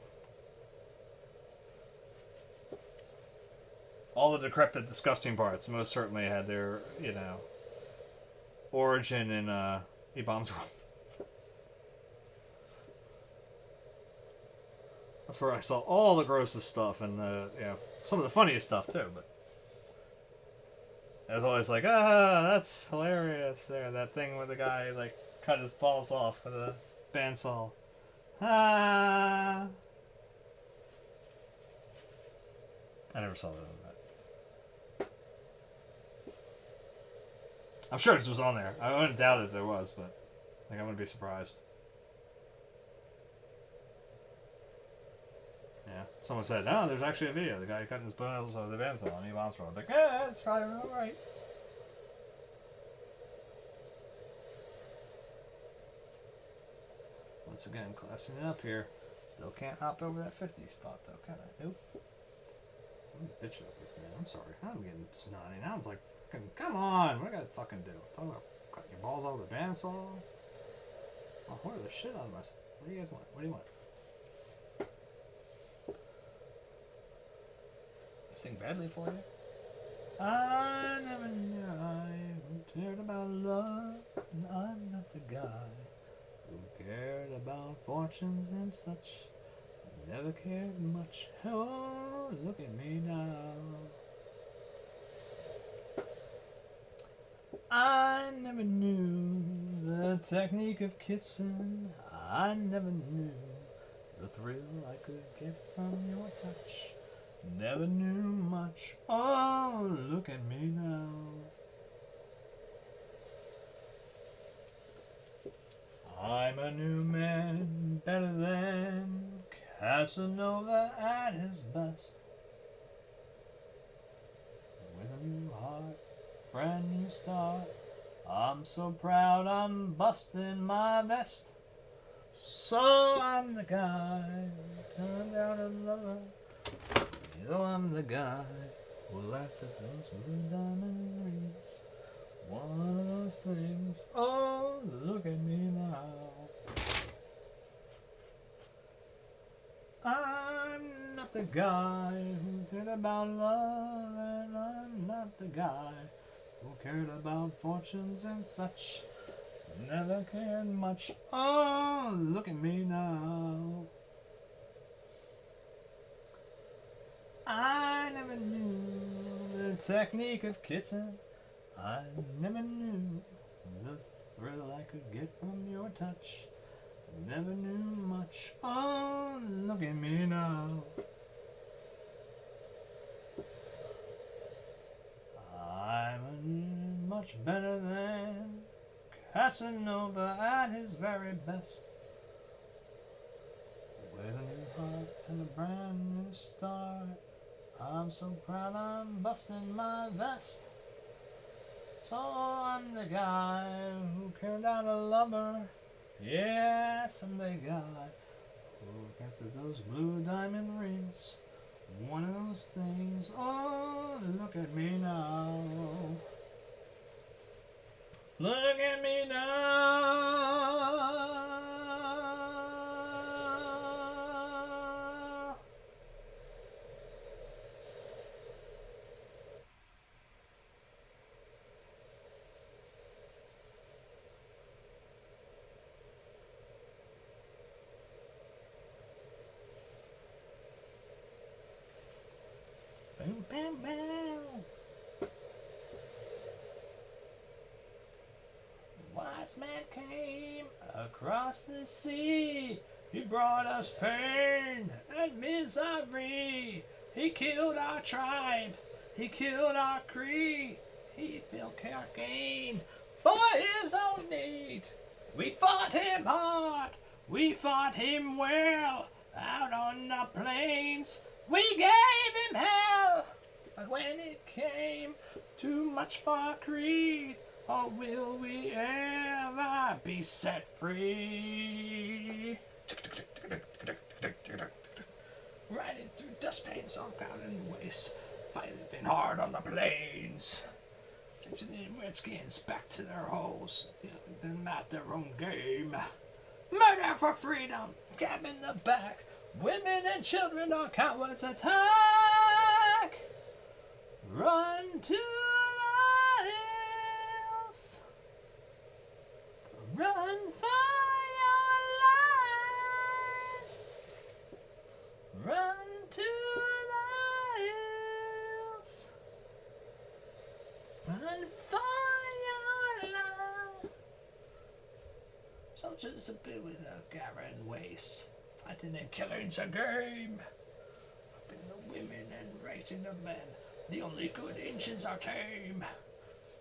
all the decrepit, disgusting parts most certainly had their, you know, origin in E-Bombs World. That's where I saw all the grossest stuff and you know, some of the funniest stuff too. But I was always like, that's hilarious. There, that thing where the guy like cut his balls off with a bandsaw. I never saw that. I'm sure this was on there. I wouldn't doubt it there was, but like I wouldn't be surprised. Yeah. Someone said, no, there's actually a video. The guy cutting his balls with the bandsaw on E-Bombs World. Like, yeah, that's probably all right. Once again, classing it up here. Still can't hop over that 50 spot, though, can I? Nope. I'm a bitch about this, man. I'm sorry. I'm getting snotty. Now it's like, fucking, come on. What do I gotta fucking do? Talking about cutting your balls off with a bandsaw? Oh, what are the shit out of myself? What do you guys want? What do you want? Sing badly for you? I never knew I cared about love, and I'm not the guy who cared about fortunes and such. Never cared much. Oh, look at me now. I never knew the technique of kissing. I never knew the thrill I could get from your touch. Never knew much. Oh, look at me now. I'm a new man, better than Casanova at his best. With a new heart, brand new start. I'm so proud I'm busting my vest. So I'm the guy who turned out a lover. So I'm the guy who laughed at those blue diamond rings. One of those things. Oh, look at me now. I'm not the guy who cared about love, and I'm not the guy who cared about fortunes and such. Never cared much. Oh, look at me now. I never knew the technique of kissing. I never knew the thrill I could get from your touch. Never knew much. Oh, look at me now. I'm much better than Casanova at his very best. With a new heart and a brand new start. I'm so proud I'm busting my vest. So I'm the guy who cared out a lover. Yes, I'm the guy who got those blue diamond rings. One of those things. Oh, look at me now. Look at me now. bam, bam. Wise man came across the sea. He brought us pain and misery. He killed our tribe. He killed our creed. He built our game for his own need. We fought him hard. We fought him well. Out on the plains, we gave him hell. But when it came too much for creed, or will we ever be set free? Riding through dust pains all down in the waste, fighting hard on the plains, sending redskins back to their holes, they're not their own game. Murder for freedom, cab in the back, women and children are cowards attack. Run to the hills, run for your lives, run to the hills, run for your life. Soldiers are big with a garden waste, fighting and killing's a game. Raping the women and raising the men, the only good Indians are tame.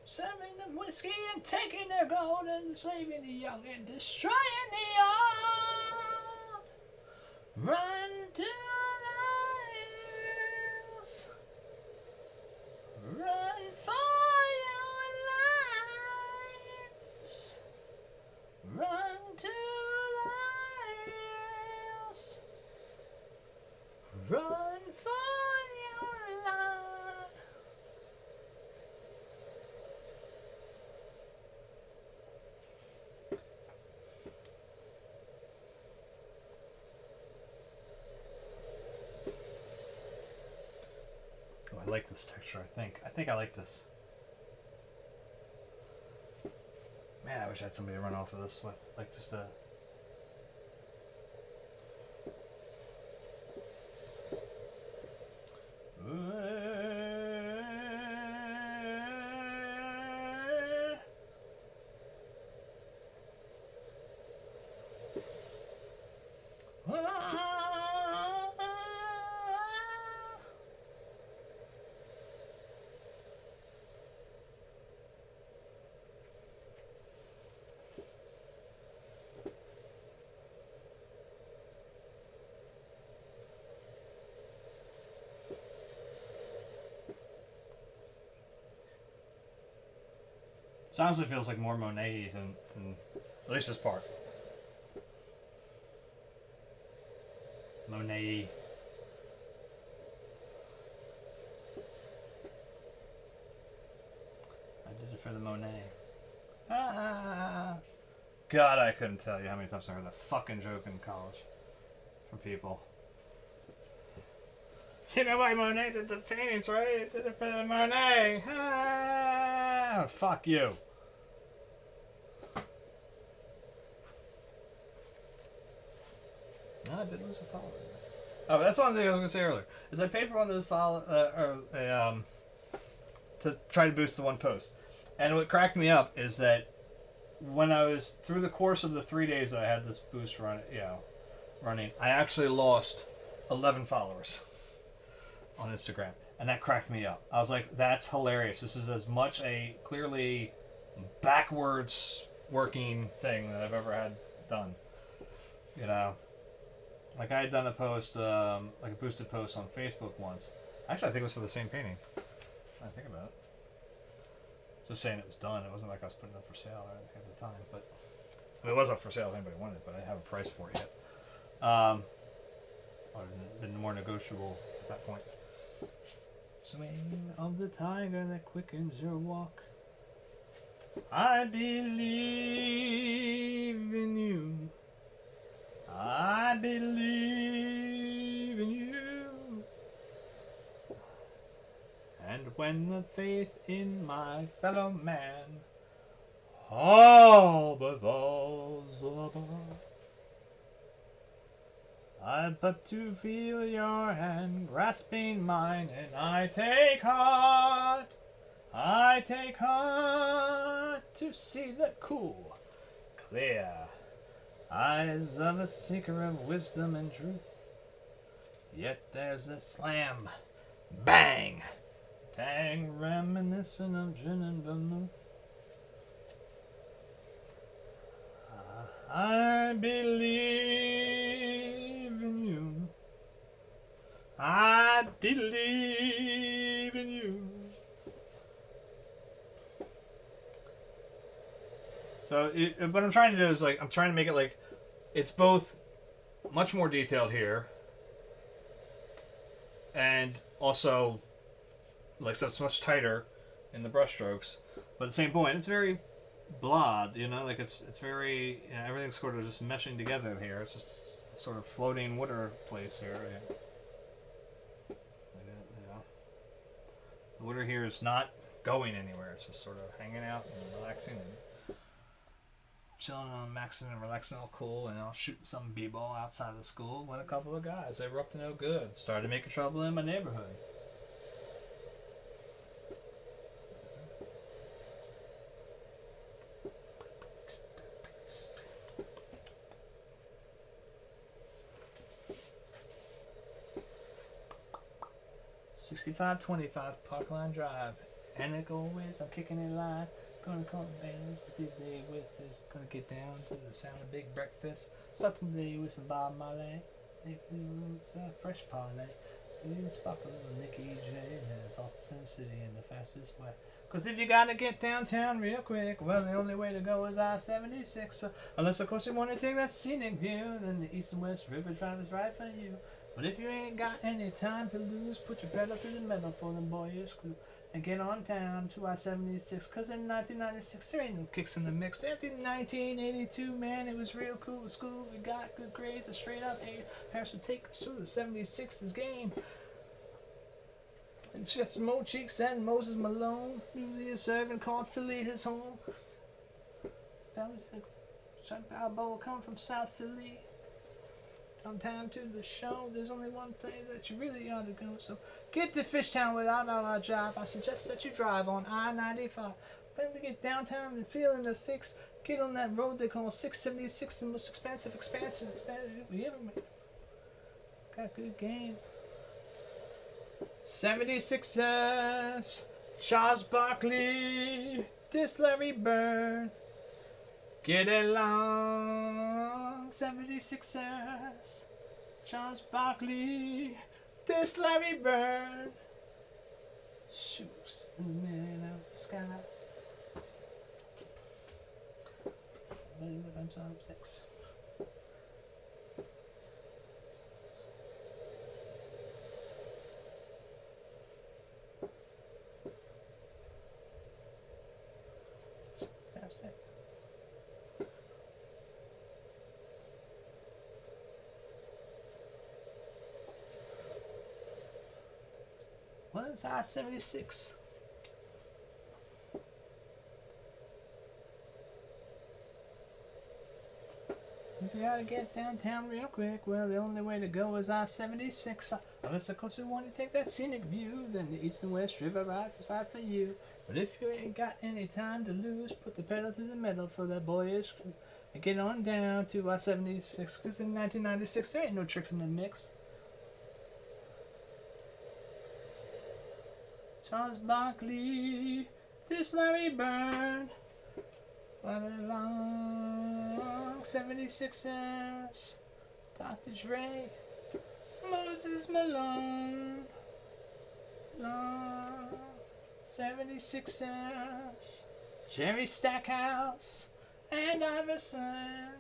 Serving them whiskey and taking their gold, and saving the young and destroying the old. Run to the hills, run for your lives, run to the hills, run for your life. Oh, I like this texture, I think I like this. Man, I wish I had somebody to run off of this with, like just a... This honestly feels like more Monet than at least this part. Monet. I did it for the Monet. Ah. God, I couldn't tell you how many times I heard that fucking joke in college from people. You know why Monet did the paintings, right? I did it for the Monet. Ah, fuck you. No, I did lose a follower. Oh, that's one thing I was going to say earlier. Is I paid for one of those to try to boost the one post. And what cracked me up is that when I was through the course of the 3 days that I had this boost running, I actually lost 11 followers on Instagram, and that cracked me up. I was like, that's hilarious. This is as much a clearly backwards working thing that I've ever had done. You know, like I had done a post, like a boosted post on Facebook once. Actually, I think it was for the same painting. I think about it. Just saying it was done. It wasn't like I was putting it up for sale or anything at the time, but I mean, it was up for sale if anybody wanted it, but I didn't have a price for it yet. Or been more negotiable at that point. Swing of the tiger that quickens your walk. I believe in you. I believe in you. And when the faith in my fellow man all but falls apart, I but to feel your hand grasping mine, and I take heart to see the cool, clear eyes of a seeker of wisdom and truth. Yet there's a slam, bang, tang, reminiscent of gin and vermouth. I believe in you. I believe in you. So what I'm trying to do is I'm trying to make it it's both much more detailed here, and also so it's much tighter in the brushstrokes, but at the same point it's very blod, it's very, everything's sort of just meshing together here. It's just a sort of floating water place here. The water here is not going anywhere. It's just sort of hanging out and relaxing and chilling on maxing and relaxing, all cool. And I'll shoot some b-ball outside of the school when a couple of guys, they were up to no good, started making trouble in my neighborhood. 6525 Parkline Drive. And like always, I'm kicking in line. Gonna call the bands to see if they with this. Gonna get down to the sound of big breakfast. Start the day with some Bob Marley. Fresh parlay. You spark a little Nicky J, and then it's off to Sin City in the fastest way. Cause if you gotta get downtown real quick, well, the only way to go is I-76. So, unless, of course, you want to take that scenic view, then the East and West River Drive is right for you. But if you ain't got any time to lose, put your pedal to the metal for the boyish crew. And get on down to I-76, cause in 1996 there ain't no kicks in the mix. After 1982, man, it was real cool at school. We got good grades, a straight up A. Parents would take us through the 76's game. And just Mo Cheeks and Moses Malone, usually a servant called Philly his home. Families like Chuck Balboa come from South Philly. Downtown to the show, there's only one thing that you really ought to go. So get to Fishtown without all our drive. I suggest that you drive on I-95. When we get downtown and feeling the fix, get on that road they call 676, the most expensive we ever made. Got good game. 76ers, Charles Barkley, this Larry Bird. Get along, 76ers, Charles Barkley, this Larry Bird. Shoots in the middle of the sky. Ready with on top 6. Well, it's I-76. If you gotta get downtown real quick, well, the only way to go is I-76. Unless, of course, you want to take that scenic view, then the East and West River Drive is right for you. But if you ain't got any time to lose, put the pedal to the metal for that boyish crew. And get on down to I-76, because in 1996, there ain't no tricks in the mix. Charles Barkley, this Larry Bird, what a long 76ers, Dr. Dre, Moses Malone, long 76ers, Jerry Stackhouse, and Iverson.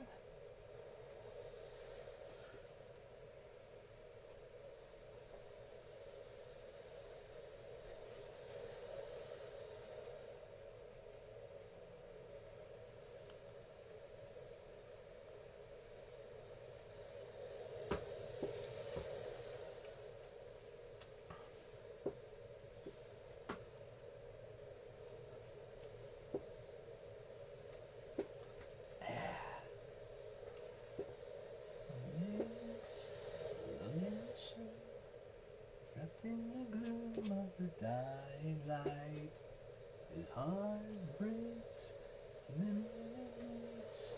the dying light. His heart breaks, his memory meets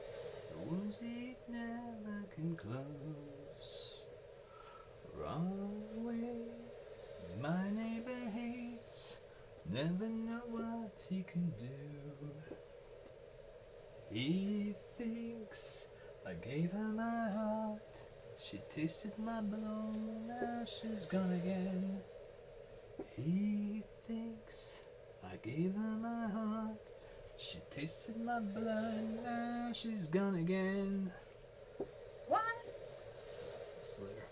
the wounds he never can close. Wrong way, my neighbor hates, never know what he can do. He thinks I gave her my heart, she tasted my blow, now she's gone again. He thinks I gave her my heart, she tasted my blood, now she's gone again. What? That's later.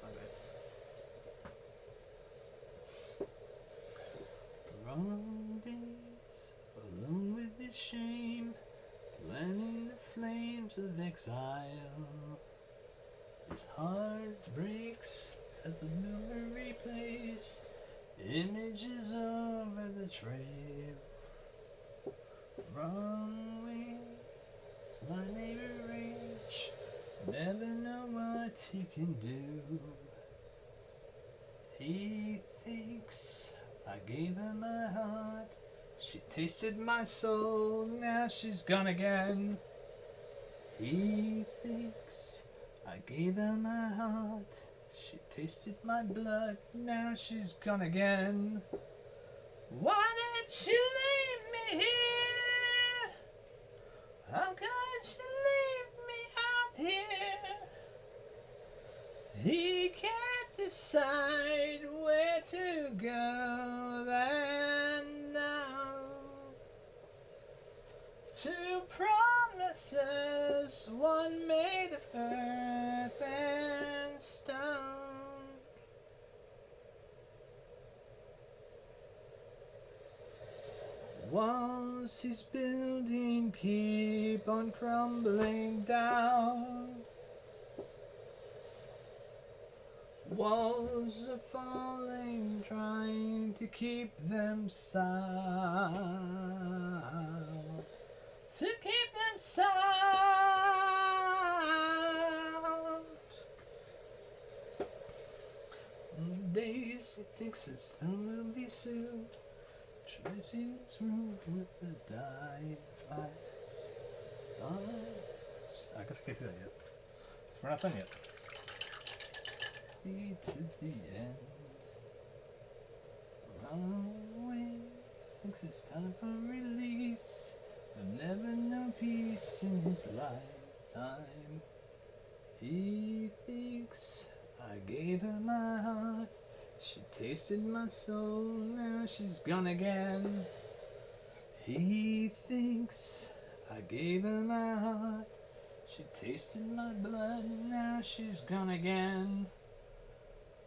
My bad. Wrong days, alone with his shame, planning the flames of exile. His heart breaks as the memory plays images over the trail. Wrong way, my neighbor rage, never know what he can do. He thinks I gave her my heart, she tasted my soul, now she's gone again. He thinks I gave her my heart, she tasted my blood, now she's gone again. Why did she leave me here? How could she leave me out here? He can't decide where to go then now. Two promises, one made of earth and stone. Walls he's building keep on crumbling down. Walls are falling, trying to keep them sound. To keep them sound. Days he thinks his time will be soon, tracing this room with his dying lights. I guess I can't do that yet. We're not done yet. Lead to the end. Wrong way, thinks it's time for release. There'll never know peace in his lifetime. He thinks I gave her my heart, she tasted my soul, now she's gone again. He thinks I gave her my heart, she tasted my blood, now she's gone again.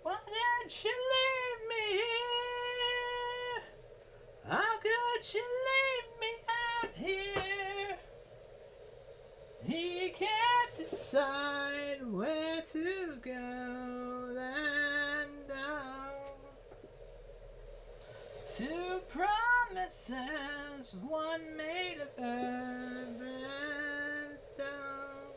Why did she leave me here? How could she leave me out here? He can't decide where to go then down. Two promises, one made of earth and stone.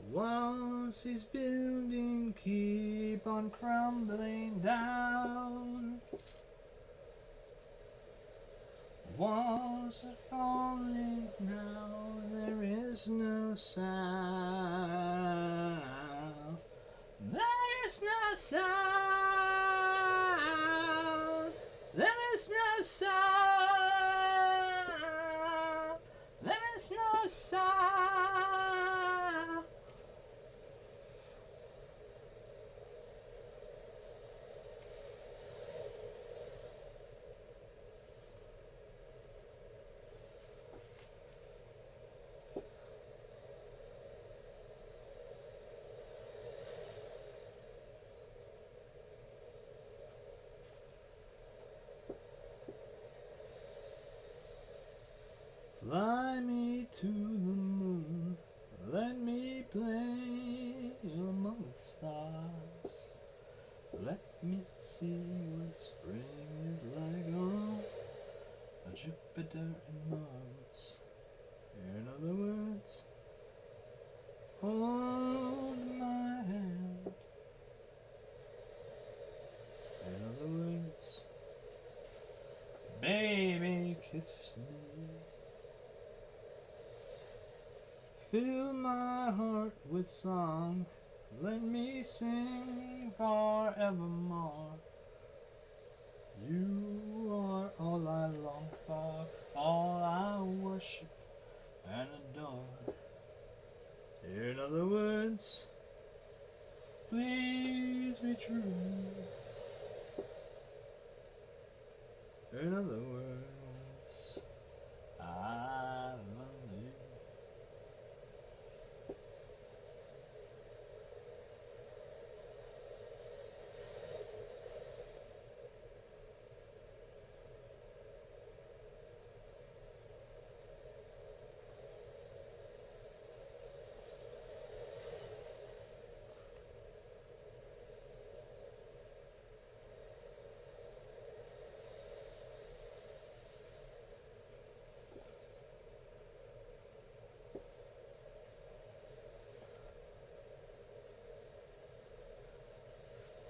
Walls he's building keep on crumbling down. Walls are falling now, there is no sound. There is no sound. There is no sound. There is no sound. Fly me to the moon, let me play among the stars. Let me see what spring is like on Jupiter and Mars. In other words, hold my hand. In other words, baby, kiss me. Fill my heart with song, let me sing forevermore. You are all I long for, all I worship and adore. In other words, please be true. In other words, I love you.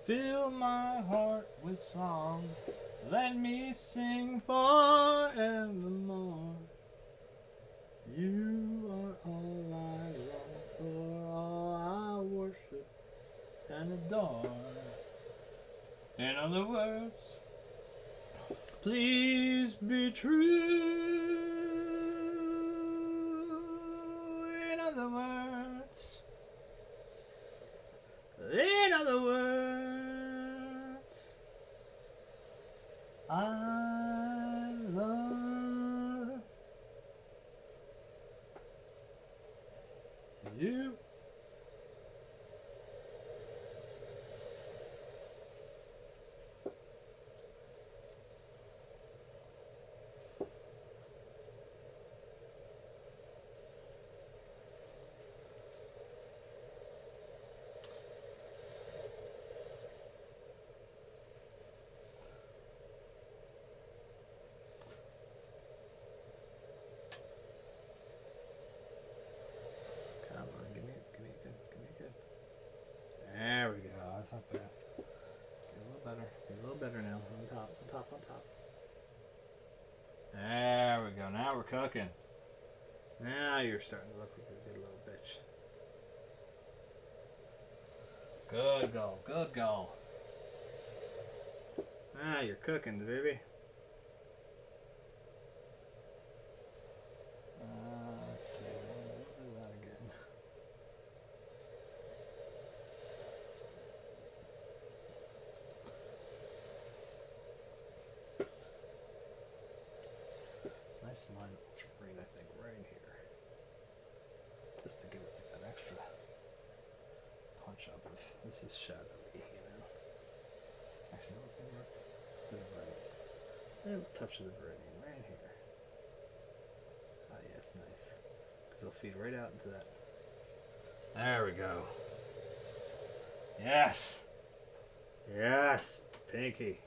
Fill my heart with song, let me sing forevermore. You are all I long for, all I worship and adore. In other words, please be true. In other words, I love you. Come on, give me good. There we go. That's not bad. Get a little better now. On top. There we go. Now we're cooking. Now you're starting to look like a good little bitch. Good goal. Now you're cooking, baby. Let's see. Let's do that again. Nice line of ultramarine, I think, right here. Just to give it like that extra punch up of this is shadowy, you know. Actually, no, a bit of vermilion. And a touch of the vermilion right here. Oh yeah, it's nice. Because it'll feed right out into that. There we go. Yes! Yes, Pinky.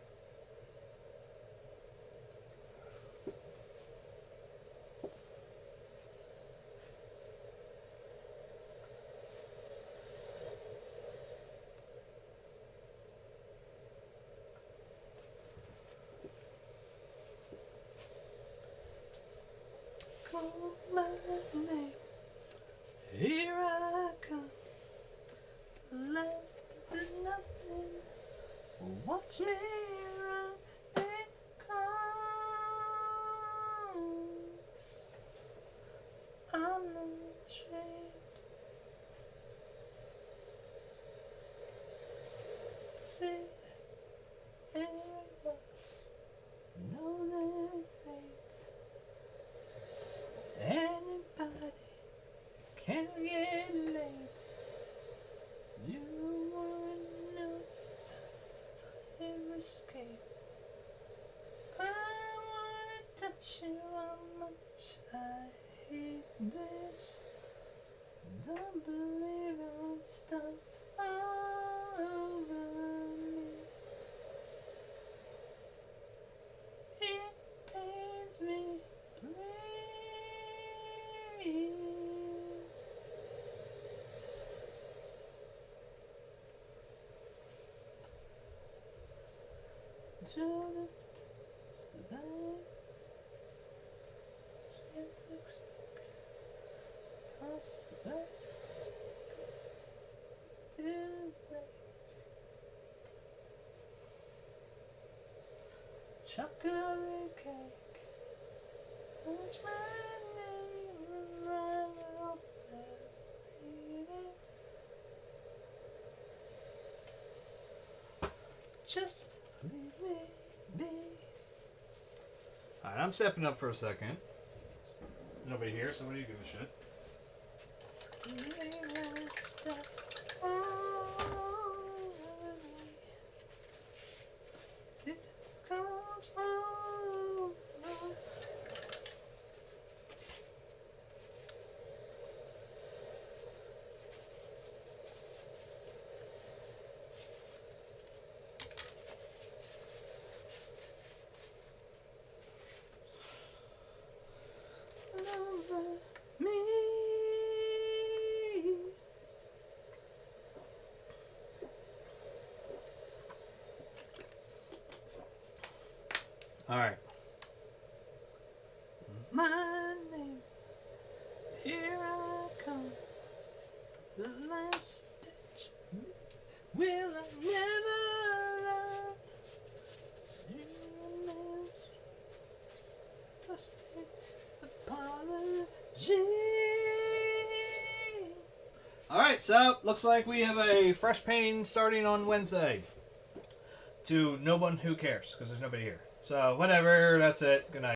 Call my name, here I come. Last to nothing, watch me run. It comes. I'm not ashamed. See, it was know their fate. Anybody can get laid. You wanna know fire escape. I wanna touch you how much I hate this. Don't believe all stuff all over me. It pains me, please. Chocolate cake. What's my name? Around that lady. Just leave me be. Alright, I'm stepping up for a second. Nobody here, so what do you give a shit? All right. My name, here I come. The last ditch. Will I never learn? Just apology. All right, so looks like we have a fresh painting starting on Wednesday. To no one who cares, because there's nobody here. So, whatever, that's it. Good night.